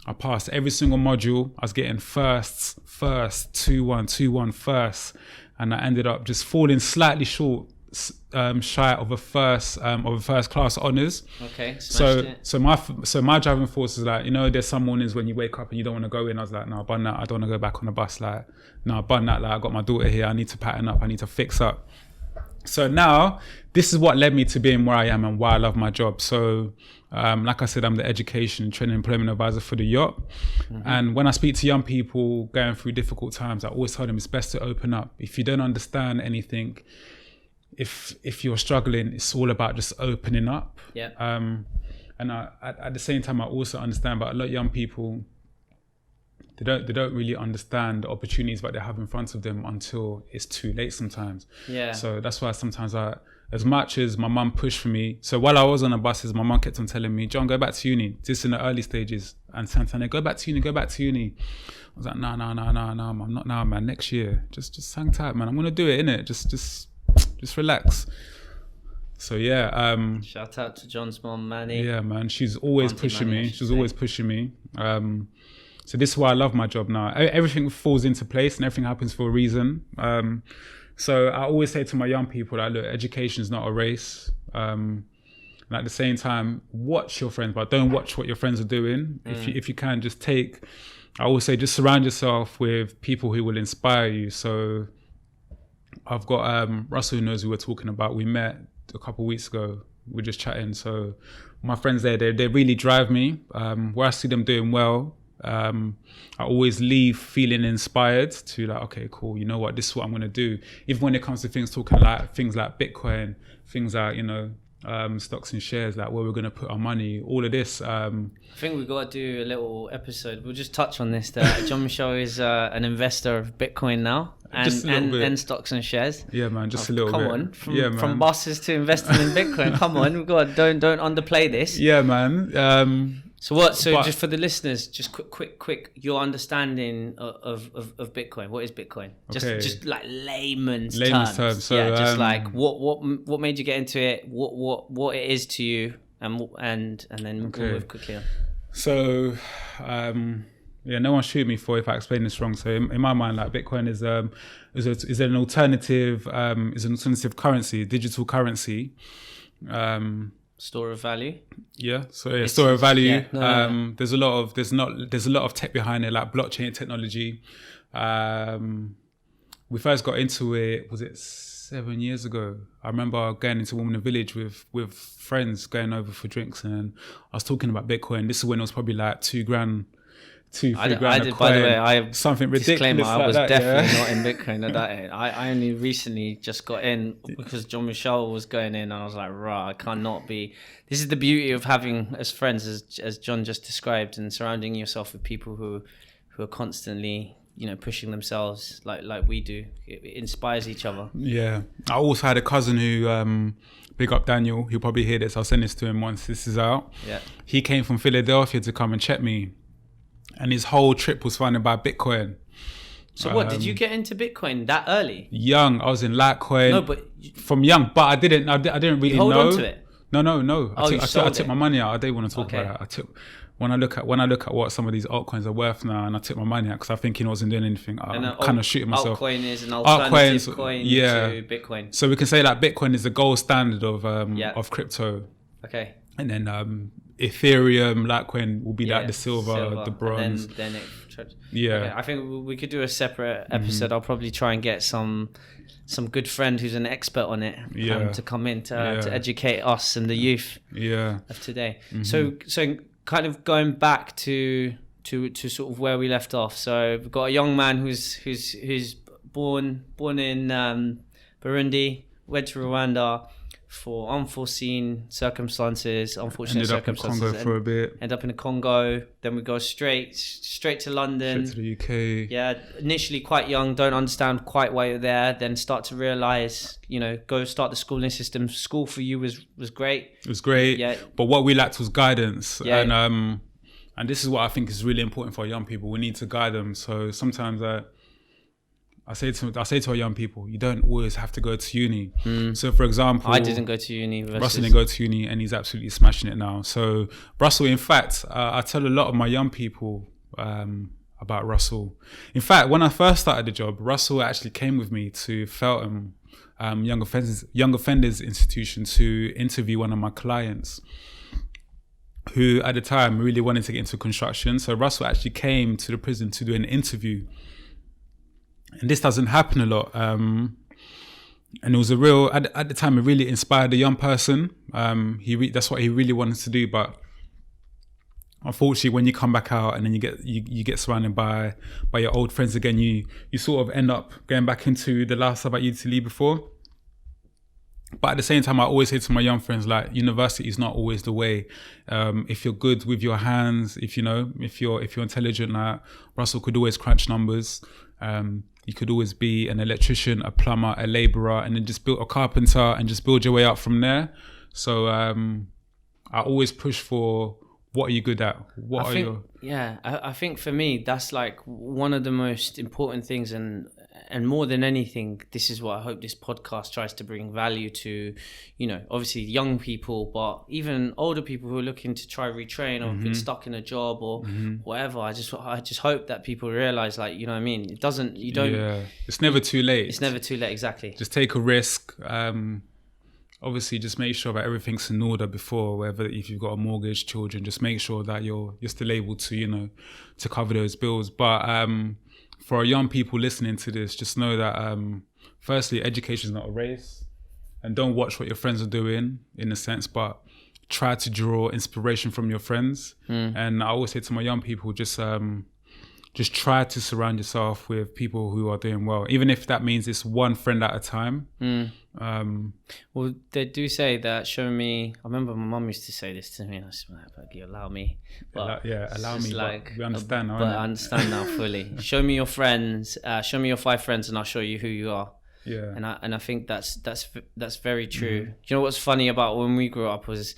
I passed every single module. I was getting first, 2-1, 2-1 first. And I ended up just falling slightly short, shy of a first class honours. Okay, so my driving force is like, there's some mornings when you wake up and you don't want to go in. I was like, no, bun that. I don't want to go back on the bus. Like, no, bun that. Like, I got my daughter here. I need to pattern up. I need to fix up. So now this is what led me to being where I am and why I love my job. So like I said, I'm the education and training employment advisor for the yacht. And when I speak to young people going through difficult times, I always tell them it's best to open up. If you don't understand anything, if you're struggling, it's all about just opening up. Yeah. And at the same time, I also understand, but a lot of young people, they don't really understand the opportunities that they have in front of them until it's too late sometimes. Yeah. So that's why sometimes as much as my mum pushed for me, so while I was on the buses, my mum kept on telling me, John, go back to uni. This in the early stages. And Santana, go back to uni. I was like, no, I'm not now, man. Next year. Just hang tight, man. I'm going to do it, innit? Just relax. So yeah. Shout out to John's mom, Manny. Yeah, man. She's always pushing me. She's always pushing me. So this is why I love my job now. Everything falls into place and everything happens for a reason. So I always say to my young people that, look, education is not a race. And at the same time, watch your friends, but don't watch what your friends are doing. If you can, I always say, just surround yourself with people who will inspire you. So I've got Russell, who knows who we're talking about. We met a couple of weeks ago. We're just chatting. So my friends there, they really drive me. Where I see them doing well, I always leave feeling inspired to like, okay, cool. You know what? This is what I'm going to do. Even when it comes to things like Bitcoin, things like, stocks and shares, like where we're going to put our money, all of this. I think we've got to do a little episode. We'll just touch on this. That Jean-Michel is an investor of Bitcoin now and stocks and shares. Yeah, man, just a little bit. Come on, from buses to investing in Bitcoin. Come on, we've got don't underplay this. Yeah, man. So what? So But- just for the listeners, just quick, your understanding of Bitcoin. What is Bitcoin? Just like layman's terms. So, yeah, just like what made you get into it? What it is to you, and then we'll move quickly on. So, no one shoot me for if I explain this wrong. So in my mind, like Bitcoin is an alternative currency, digital currency. Store of value. Yeah, so store of value. Yeah, There's a lot of tech behind it, like blockchain technology. We first got into it, was it 7 years ago? I remember going into Woman in Village with friends, going over for drinks, and I was talking about Bitcoin. This is when it was probably like $2,000, $3,000 I did, by the way, I something ridiculous. Disclaimer, I like was that, definitely yeah. not in Bitcoin at that age. I only recently just got in because Jean-Michel was going in, and I was like, right, I cannot be. This is the beauty of having as friends, as John just described, and surrounding yourself with people who are constantly, pushing themselves like we do. It inspires each other. Yeah. I also had a cousin who, big up Daniel, he'll probably hear this. I'll send this to him once this is out. Yeah. He came from Philadelphia to come and check me. And his whole trip was funded by Bitcoin. So what, did you get into Bitcoin that early? Young, I was in Litecoin. No, but from young, but I didn't really you hold know. on to it? No. Oh, I took my money out. I didn't want to talk Okay. about that. When I look at what some of these altcoins are worth now, and I took my money out because I think I wasn't doing anything. I'm kind of shooting myself. Altcoin is an alternative coin yeah. to Bitcoin. So we can say that Bitcoin is the gold standard of crypto. Okay. And then Ethereum, Litecoin will be like the silver, the bronze. And then it. Yeah. Okay, I think we could do a separate episode. I'll probably try and get some good friend who's an expert on it to come in to educate us and the youth of today. So kind of going back to sort of where we left off. So we've got a young man who's born in Burundi, went to Rwanda for unforeseen circumstances, unfortunate Ended up in circumstances. Congo for a bit. End up in the Congo. Then we go straight to London. Straight to the UK. Yeah, initially quite young, don't understand quite why you're there. Then start to realize, go start the schooling system. School for you was great. It was great. Yeah. But what we lacked was guidance. Yeah. And this is what I think is really important for our young people. We need to guide them. So sometimes I say to our young people, you don't always have to go to uni. So for example, I didn't go to uni. Russell didn't go to uni, and he's absolutely smashing it now. So Russell, in fact, I tell a lot of my young people about Russell. In fact, when I first started the job, Russell actually came with me to Feltham Young Offenders Institution to interview one of my clients, who at the time really wanted to get into construction. So Russell actually came to the prison to do an interview. And this doesn't happen a lot. And it was at the time, it really inspired a young person. That's what he really wanted to do. But unfortunately, when you come back out and then you get surrounded by your old friends again, you sort of end up going back into the lifestyle that you used to lead before. But at the same time, I always say to my young friends, like, university is not always the way. If you're good with your hands, if you're intelligent, like Russell could always crunch numbers. You could always be an electrician, a plumber, a labourer, and then just build a carpenter and just build your way up from there. So I always push for, what are you good at? I think for me, that's like one of the most important things, and more than anything, this is what I hope this podcast tries to bring value to, obviously young people, but even older people who are looking to try retrain or been stuck in a job or whatever. I just hope that people realize, like, you know what I mean? It's never too late. It's never too late, exactly. Just take a risk. Obviously, just make sure that everything's in order before, whether if you've got a mortgage, children, just make sure that you're still able to, to cover those bills. But for our young people listening to this, just know that firstly, education is not a race, and don't watch what your friends are doing in a sense, but try to draw inspiration from your friends. And I always say to my young people, just try to surround yourself with people who are doing well, even if that means it's one friend at a time. Well, they do say that, show me. I remember my mum used to say this to me, and I said, "You allow me." But allow me. Like, we understand now. But I understand now fully. Show me your friends. Show me your 5 friends, and I'll show you who you are. Yeah. And I think that's very true. Do you know what's funny about when we grew up was,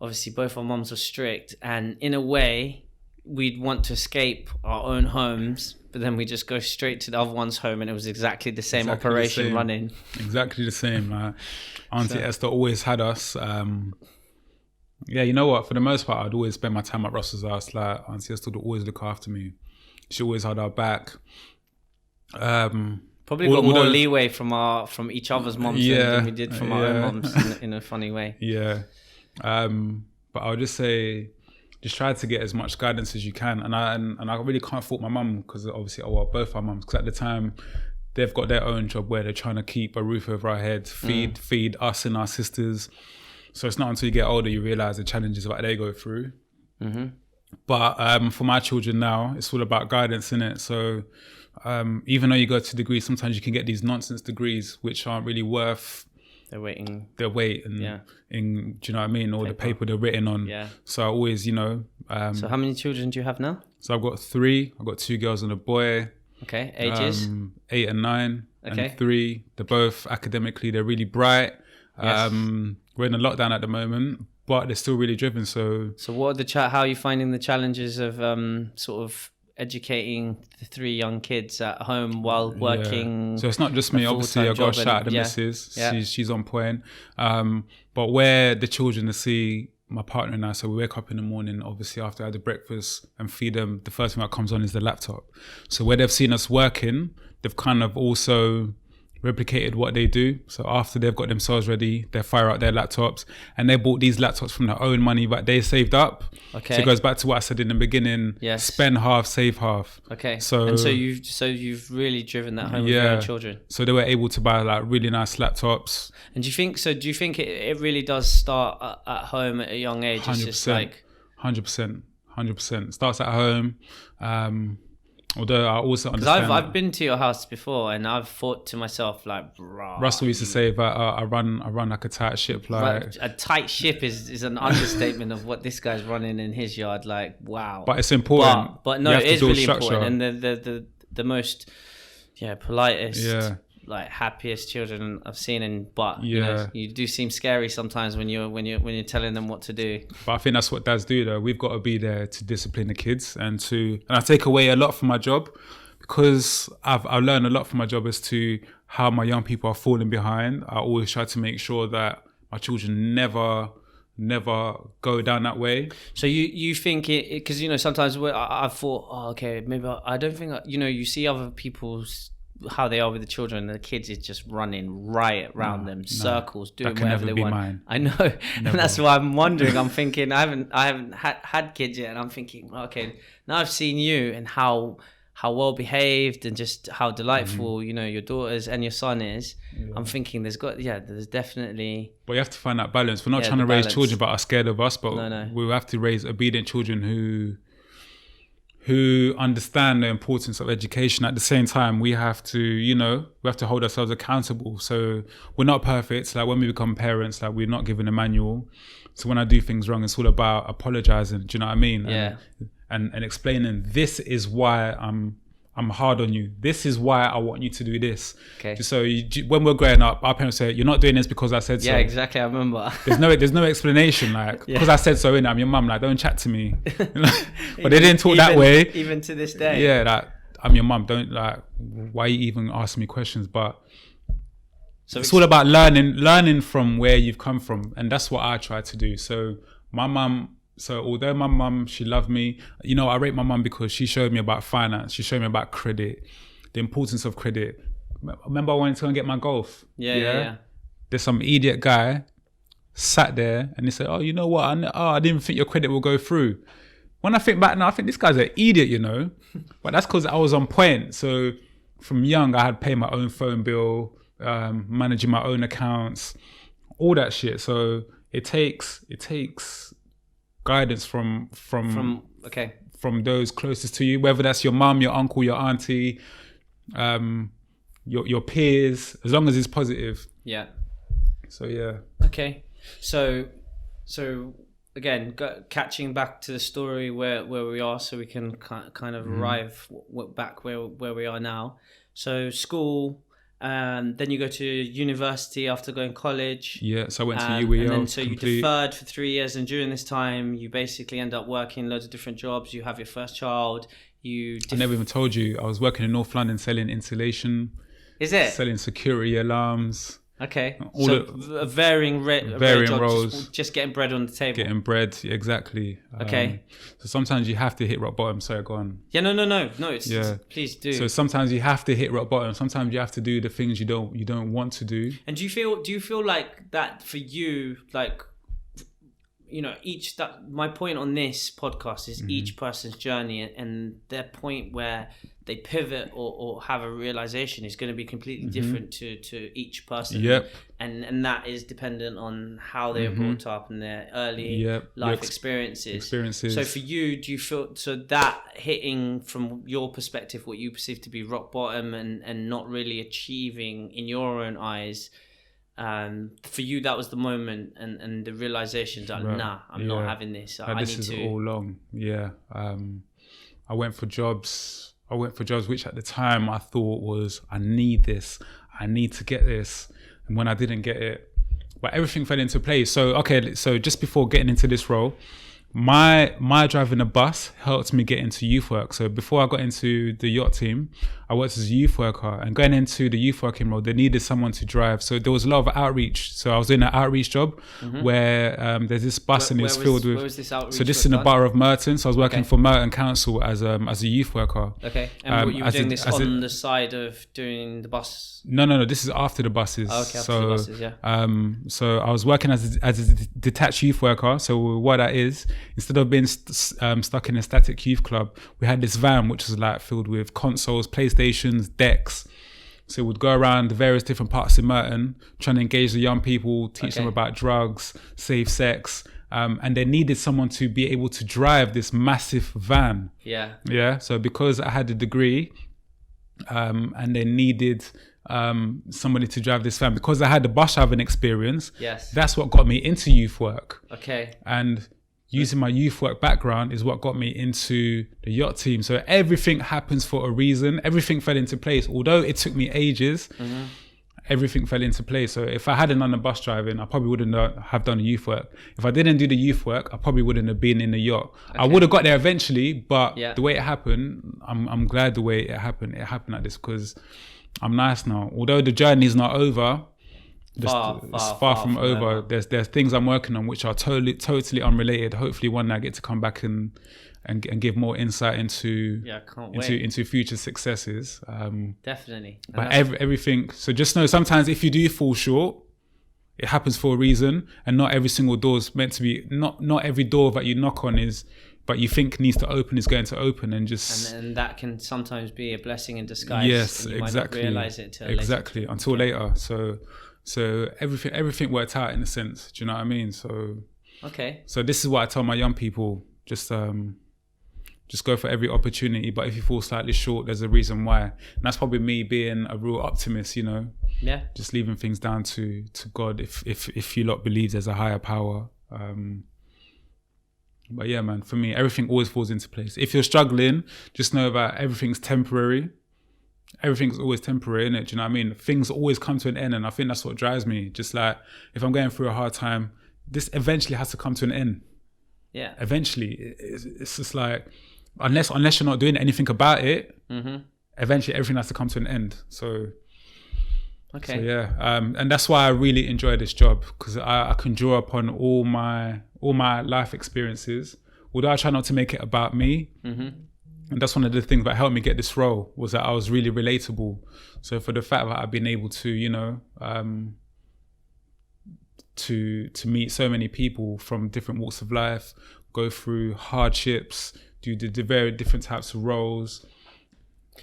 obviously both our mums were strict, and in a way we'd want to escape our own homes, but then we just go straight to the other one's home, and it was exactly the same operation running. Exactly the same. Auntie Esther always had us. Yeah, you know what? For the most part, I'd always spend my time at Russell's house. Like, Auntie Esther would always look after me. She always had our back. Probably got more leeway from each other's moms than we did from our own moms in a funny way. Yeah. But I would just say, just try to get as much guidance as you can. And I really can't fault my mum, because obviously, both our mums, because at the time, they've got their own job where they're trying to keep a roof over our head, feed us and our sisters. So it's not until you get older you realise the challenges that they go through. Mm-hmm. But for my children now, it's all about guidance, innit? So even though you go to degrees, sometimes you can get these nonsense degrees which aren't really worth their weight and in, do you know what I mean? Or the paper they're written on. Yeah. So I always, so how many children do you have now? So I've got 3. I've got 2 girls and a boy. Okay, ages? 8 and 9 and 3. They're both academically, they're really bright. Yes. We're in a lockdown at the moment, but they're still really driven. So what are how are you finding the challenges of sort of educating the 3 young kids at home while working? Yeah. So it's not just me. Obviously, I got to shout at the missus. Yeah. She's on point. But where the children see my partner and I, so we wake up in the morning, obviously after I had the breakfast and feed them, the first thing that comes on is the laptop. So where they've seen us working, they've kind of also replicated what they do. So after they've got themselves ready, they fire out their laptops, and they bought these laptops from their own money that they saved up. Okay. So it goes back to what I said in the beginning. Yes. Spend half, save half. Okay. So you've really driven that home with your own children. So they were able to buy like really nice laptops. And do you think it really does start at home at a young age? 100%. It's just like 100%. Starts at home. Although I also understand, because I've been to your house before, and I've thought to myself like, bro. Russell used to say that I run like a tight ship. Like a tight ship is an understatement of what this guy's running in his yard. Like, wow. But it's important. But no, it is really important. And the most politest, like happiest children I've seen. But you do seem scary sometimes when you're telling them what to do. But I think that's what dads do, though. We've got to be there to discipline the kids, and I take away a lot from my job, because I've learned a lot from my job as to how my young people are falling behind. I always try to make sure that my children never go down that way. So you think it, because sometimes I've thought, maybe I don't think you see other people's how they are with the children, the kids is just running riot around them, circles, doing whatever they want. Mine. I know. Never. And that's why I'm wondering, I'm thinking, I haven't had kids yet, and I'm thinking, okay, now I've seen you and how well behaved and just how delightful your daughters and your son is. I'm thinking there's definitely, but you have to find that balance. We're not trying to raise children but are scared of us, but we have to raise obedient children who understand the importance of education. At the same time, we have to hold ourselves accountable. So we're not perfect. Like when we become parents, like we're not given a manual. So when I do things wrong, it's all about apologizing. Do you know what I mean? Yeah. And explaining, this is why I'm hard on you. This is why I want you to do this. Okay. So when we're growing up, our parents say, "You're not doing this because I said so." Yeah, exactly. I remember. There's no explanation, like because I said so. I'm your mum. Like, don't chat to me. But they didn't talk that way. Even to this day. Yeah, like I'm your mum. Don't why are you even asking me questions? But it's all about learning from where you've come from, and that's what I try to do. So my mum. So although my mum, she loved me, I rate my mum because she showed me about finance. She showed me about credit, the importance of credit. Remember I wanted to go and get my golf? Yeah. There's some idiot guy sat there and he said, "Oh, you know what? I didn't think your credit will go through." When I think back now, I think this guy's an idiot, But that's because I was on point. So from young, I had paid my own phone bill, managing my own accounts, all that shit. So it takes guidance from those closest to you, whether that's your mum, your uncle, your auntie, your peers, as long as it's positive. Yeah. So yeah. Okay. So again, catching back to the story where we are, so we can kind of arrive back where we are now. So school, Then you go to university after going college. Yeah, so I went to and UEL. then so you deferred for 3 years, and during this time, you basically end up working loads of different jobs. You have your first child. I never even told you, I was working in North London selling insulation. Is it? Selling security alarms. Okay. All so varying varying jobs, roles. just getting bread on the table. Getting bread, exactly. Okay. So sometimes you have to hit rock bottom. Sorry, go on. Yeah, no. Please do. So sometimes you have to hit rock bottom. Sometimes you have to do the things you don't want to do. And do you feel like that for you, like, my point on this podcast is each person's journey, and their point where they pivot or have a realization is going to be completely different to each person. Yep. And that is dependent on how they were brought up and their early life experiences. So for you, do you feel so that hitting from your perspective what you perceive to be rock bottom and not really achieving in your own eyes, for you that was the moment and the realization that I'm not having this. This is all long. I went for jobs which at the time I thought was, I need this, I need to get this, and when I didn't get it, but everything fell into place. So just before getting into this role, my driving a bus helped me get into youth work. So before I got into the yacht team, I worked as a youth worker, and going into the youth working role, they needed someone to drive. So there was a lot of outreach. So I was doing an outreach job where there's this bus and it's filled with. Where was this outreach? So this is in the borough of Merton. So I was working for Merton Council as a youth worker. Okay, and you were doing this on the side of doing the bus? No. This is after the buses. Oh, okay, after the buses, yeah. So I was working as a detached youth worker. So what that is, instead of being stuck in a static youth club, we had this van which was like filled with consoles, PlayStations, decks. So we'd go around the various different parts of Merton, trying to engage the young people, teach them about drugs, safe sex, and they needed someone to be able to drive this massive van. Yeah. So because I had a degree, and they needed somebody to drive this van, because I had the bus driving experience. Yes. That's what got me into youth work. Okay. And using my youth work background is what got me into the yacht team. So everything happens for a reason. Everything fell into place. Although it took me ages, everything fell into place. So if I hadn't done the bus driving, I probably wouldn't have done the youth work. If I didn't do the youth work, I probably wouldn't have been in the yacht. Okay. I would have got there eventually, but the way it happened, I'm glad the way it happened. It happened like this because I'm nice now. Although the journey is not over, it's far from over. There's things I'm working on which are totally unrelated. Hopefully one day I get to come back and give more insight into future successes. Definitely. But everything. So just know sometimes if you do fall short, it happens for a reason, and not every single door is meant to be. Not every door that you knock on but you think needs to open is going to open, and that can sometimes be a blessing in disguise. Yes, and you exactly. might not realize it till later. Until later. So everything worked out in a sense. Do you know what I mean? So this is what I tell my young people: just go for every opportunity. But if you fall slightly short, there's a reason why. And that's probably me being a real optimist. Yeah. Just leaving things down to God. If you lot believe there's a higher power. But yeah, man, for me, everything always falls into place. If you're struggling, just know that everything's temporary. Everything's always temporary, innit? Do you know what I mean? Things always come to an end, and I think that's what drives me. Just like, if I'm going through a hard time, this eventually has to come to an end. Yeah. Eventually. It's just like, unless you're not doing anything about it, eventually everything has to come to an end. So yeah. And that's why I really enjoy this job, because I can draw upon all my life experiences, although I try not to make it about me. And that's one of the things that helped me get this role, was that I was really relatable. So for the fact that I've been able to, to meet so many people from different walks of life, go through hardships, do the very different types of roles.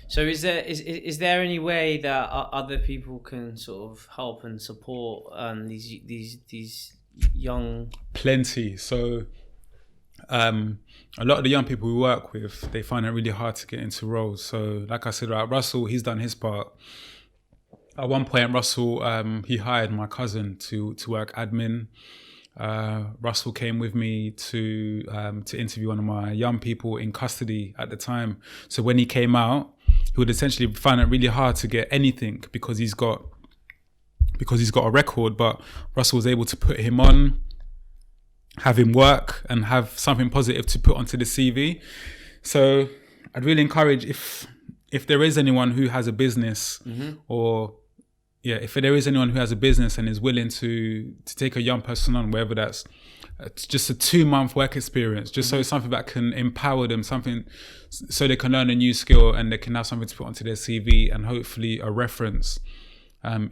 So is there any way that other people can sort of help and support these young? Plenty. So a lot of the young people we work with, they find it really hard to get into roles. So like I said, right, Russell, he's done his part. At one point, Russell, he hired my cousin to work admin. Russell came with me to interview one of my young people in custody at the time. So when he came out, he would essentially find it really hard to get anything because he's got a record. But Russell was able to put him on, have him work, and have something positive to put onto the CV. So I'd really encourage if there is anyone who has a business if there is anyone who has a business and is willing to take a young person on, whether that's just a 2-month work experience, just so it's something that can empower them, something so they can learn a new skill and they can have something to put onto their CV and hopefully a reference.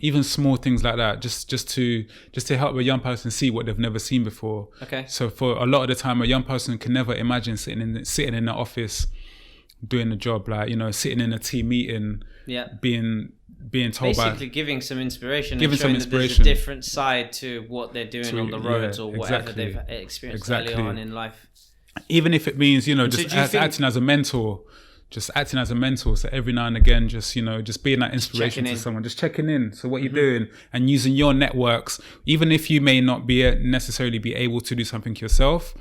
Even small things like that, just to help a young person see what they've never seen before. Okay. So for a lot of the time, a young person can never imagine sitting in the office doing a job, like, you know, sitting in a team meeting, being told basically giving some inspiration and showing that there's a different side to what they're doing on the roads or whatever they've experienced early on in life. Even if it means, you know, just acting as a mentor. So every now and again, just being that inspiration to someone, just checking in. So what you're doing and using your networks, even if you may not necessarily be able to do something yourself.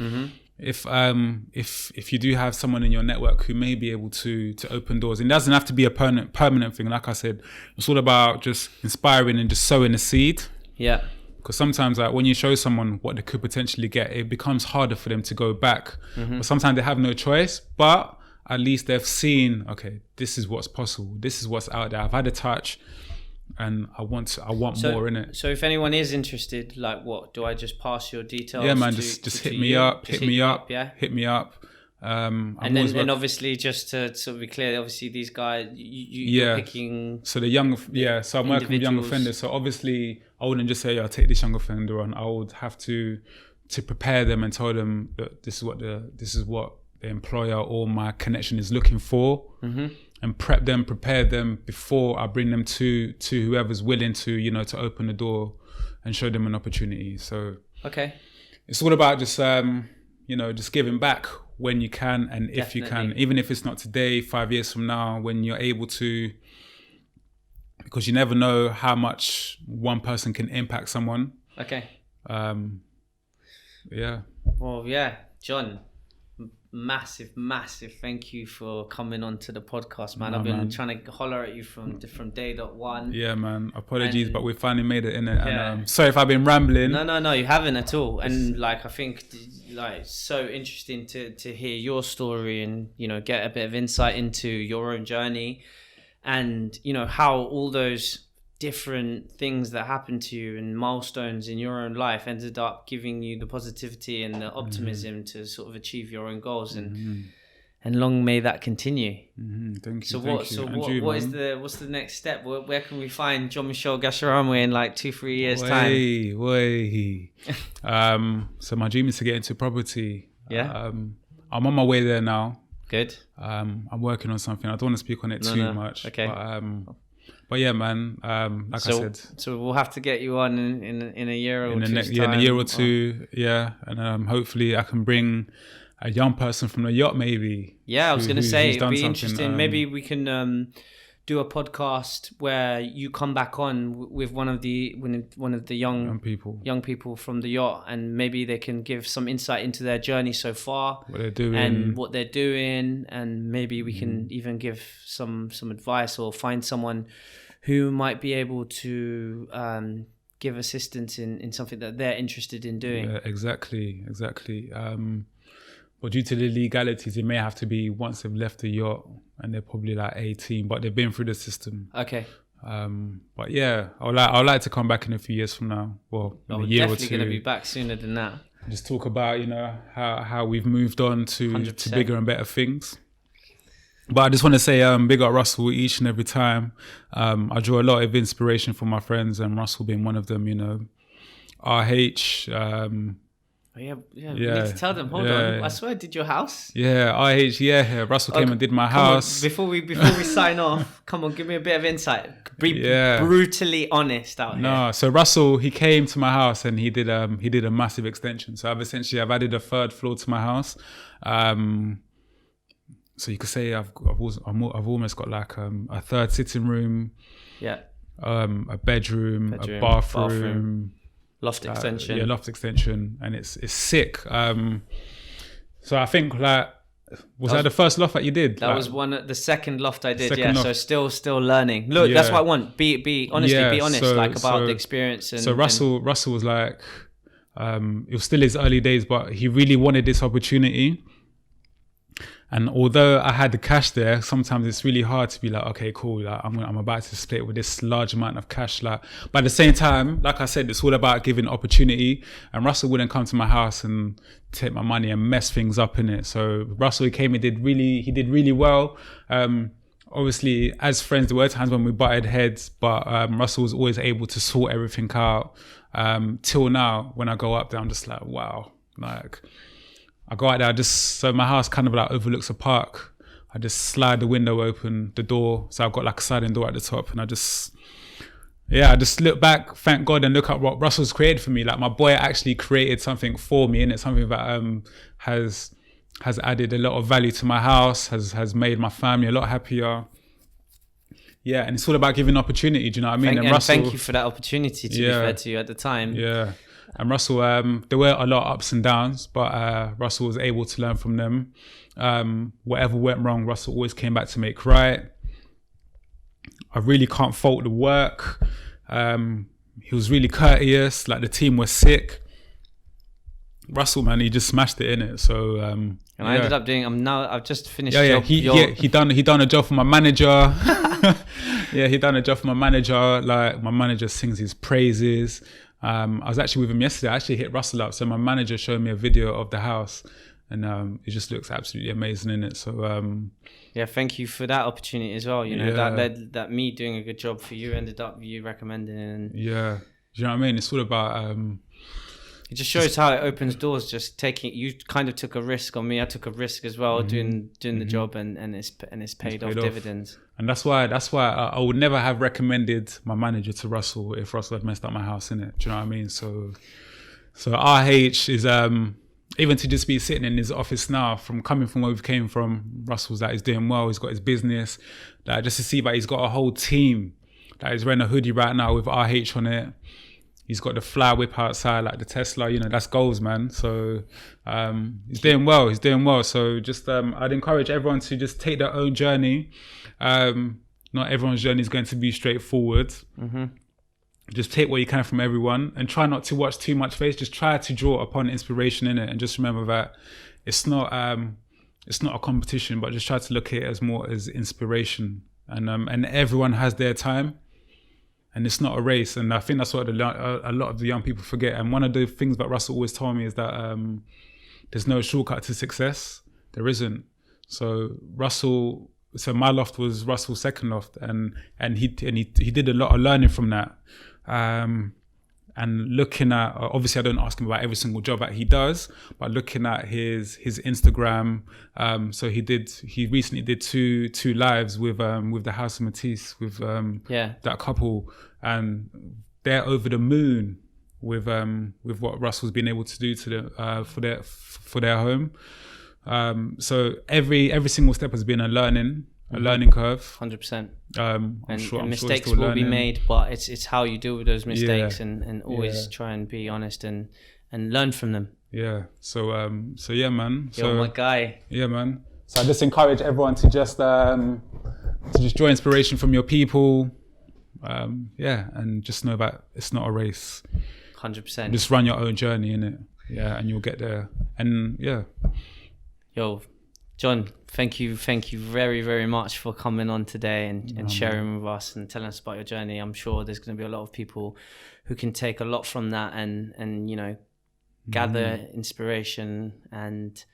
If you do have someone in your network who may be able to open doors, and it doesn't have to be a permanent thing. Like I said, it's all about just inspiring and just sowing a seed. Yeah. Because sometimes, like, when you show someone what they could potentially get, it becomes harder for them to go back. But sometimes they have no choice. But at least they've seen, okay, this is what's possible. This is what's out there. I've had a touch, and I want more in it. So if anyone is interested, like, what do I just pass your details? Yeah, man, just hit me up. Hit me up. Hit me up. And then obviously, just to sort of be clear, obviously these guys, you're picking. So so I'm working with young offenders. So obviously, I wouldn't just say, I'll take this young offender on. I would have to prepare them and tell them that this is what the employer or my connection is looking for, and prepare them before I bring them to whoever's willing to, to open the door and show them an opportunity. So it's all about just just giving back when you can, and if you can, even if it's not today, 5 years from now, when you're able to, because you never know how much one person can impact someone. Well, John, massive thank you for coming on to the podcast, man. I've been trying to holler at you from day .1. Yeah, man, apologies, but we finally made it in it. And sorry if I've been rambling. No, you haven't at all. And like, I think like so interesting to hear your story and get a bit of insight into your own journey, and how all those different things that happened to you and milestones in your own life ended up giving you the positivity and the optimism to sort of achieve your own goals, and long may that continue. Thank you. So what's the next step? Where can we find Jean-Michel Gashirahamwe in like 2-3 years time? So my dream is to get into property. I'm on my way there now. Good. I'm working on something. I don't want to speak on it too much. Okay. But yeah, man. I said, so we'll have to get you on in a year or two. In a year or two, and hopefully I can bring a young person from the yacht, maybe. Yeah, I was going to say it'd be interesting. Maybe we can do a podcast where you come back on with one of the young people from the yacht, and maybe they can give some insight into their journey so far, what they're doing, and maybe we can even give some advice or find someone who might be able to give assistance in something that they're interested in doing. Yeah, exactly. But due to the legalities, it may have to be once they've left the yacht and they're probably like 18, but they've been through the system. Okay. But yeah, I'd like to come back in a few years from now. Well, in a year or two. We're definitely going to be back sooner than that. Just talk about, how we've moved on to bigger and better things. But I just want to say, big up Russell each and every time. I draw a lot of inspiration from my friends, and Russell being one of them, RH, we need to tell them. Hold on. I swear I did your house. Yeah, RH, Russell came and did my house. Before we sign off, come on, give me a bit of insight. Be brutally honest out here. No, so Russell, he came to my house and he did a massive extension. So I've added a third floor to my house. So you could say I've almost got like a third sitting room. Yeah. A bedroom, a bathroom. Loft extension. Yeah, loft extension, and it's sick. So I think was that the first loft that you did? That was the second loft I did. Second Yeah, loft. so still learning. Look, that's what I want. Be honest. Yeah, be honest, about the experience. And, so Russell was like, it was still his early days, but he really wanted this opportunity. And although I had the cash there, sometimes it's really hard to be like, okay, cool, like I'm about to split with this large amount of cash. Like, but at the same time, like I said, it's all about giving opportunity. And Russell wouldn't come to my house and take my money and mess things up in it. So Russell, he came, he did really well. Obviously, as friends, there were times when we butted heads, but Russell was always able to sort everything out. Till now, when I go up there, I'm just like, wow, like. I go out there, so my house kind of like overlooks a park. I just slide the window open, the door. So I've got like a sliding door at the top, and I just look back, thank God, and look at what Russell's created for me. Like my boy actually created something for me, and it's something that has added a lot of value to my house, has made my family a lot happier. Yeah, and it's all about giving opportunity, do you know what I mean? And Russell, thank you for that opportunity, to be fair to you at the time. Yeah. And Russell, there were a lot of ups and downs, but Russell was able to learn from them. Whatever went wrong, Russell always came back to make right. I really can't fault the work. He was really courteous. Like the team was sick. Russell, man, he just smashed it in it. So and I ended up doing. I've just finished. He done a job for my manager. He done a job for my manager. Like my manager sings his praises. I was actually with him yesterday. I actually hit Russell up. So my manager showed me a video of the house, and it just looks absolutely amazing in it. So thank you for that opportunity as well. You know, that me doing a good job for you ended up you recommending it. And do you know what I mean? It's all about. It just shows how it opens doors. Just you kind of took a risk on me. I took a risk as well, doing the job, and it's paid off dividends. And that's why I would never have recommended my manager to Russell if Russell had messed up my house, innit? Do you know what I mean? So RH is even to just be sitting in his office now, coming from where we came from. Russell's he's doing well. He's got his business. Just to see that he's got a whole team. He's wearing a hoodie right now with RH on it. He's got the fly whip outside, like the Tesla, you know, that's goals, man. So he's doing well. So just I'd encourage everyone to just take their own journey. Not everyone's journey is going to be straightforward. Mm-hmm. Just take what you can from everyone and try not to watch too much face. Just try to draw upon inspiration in it, and just remember that it's not a competition, but just try to look at it as more as inspiration. And everyone has their time. And it's not a race, and I think that's what a lot of the young people forget. And one of the things that Russell always told me is that there's no shortcut to success. There isn't. So my loft was Russell's second loft, and he did a lot of learning from that. And looking at, obviously I don't ask him about every single job that he does, but looking at his Instagram, so he recently did two lives with the House of Matisse, with that couple, and they're over the moon with what Russell's been able to do to for their home. So every single step has been a learning curve. 100%. I'm sure mistakes will be made, but it's how you deal with those mistakes, and always try and be honest and learn from them. Yeah. So yeah, man. You're my guy. Yeah, man. So I just encourage everyone to just draw inspiration from your people. And just know that it's not a race. 100%. Just run your own journey in it. Yeah, and you'll get there. And yeah. Yo, John, thank you very, very much for coming on today and sharing with us and telling us about your journey. I'm sure there's going to be a lot of people who can take a lot from that and you know, gather inspiration, and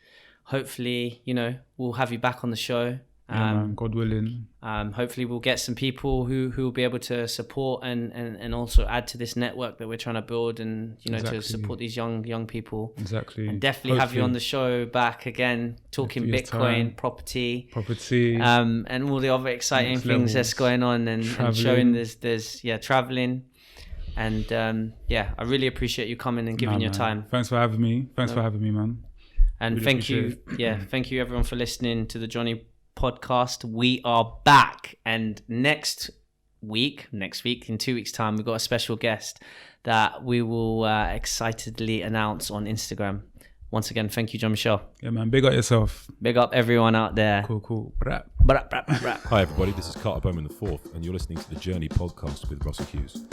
hopefully, you know, we'll have you back on the show. God willing. Hopefully we'll get some people who will be able to support and also add to this network that we're trying to build, and you know, to support these young people. Exactly. And definitely have you on the show back again, talking Bitcoin, property, and all the other exciting things that's going on, and showing there's traveling. And I really appreciate you coming and giving your time. Thanks for having me. Thanks for having me, man. And really thank you everyone for listening to the Johnny podcast. We are back, and next week in 2 weeks time, we've got a special guest that we will excitedly announce on Instagram. Once again, thank you, Jean-Michel. Yeah, man. Big up yourself. Big up everyone out there. Cool. Brap. Brap, brap, brap. Hi, everybody. This is Carter Bowman IV, and you're listening to the Journey podcast with Russell Hewes.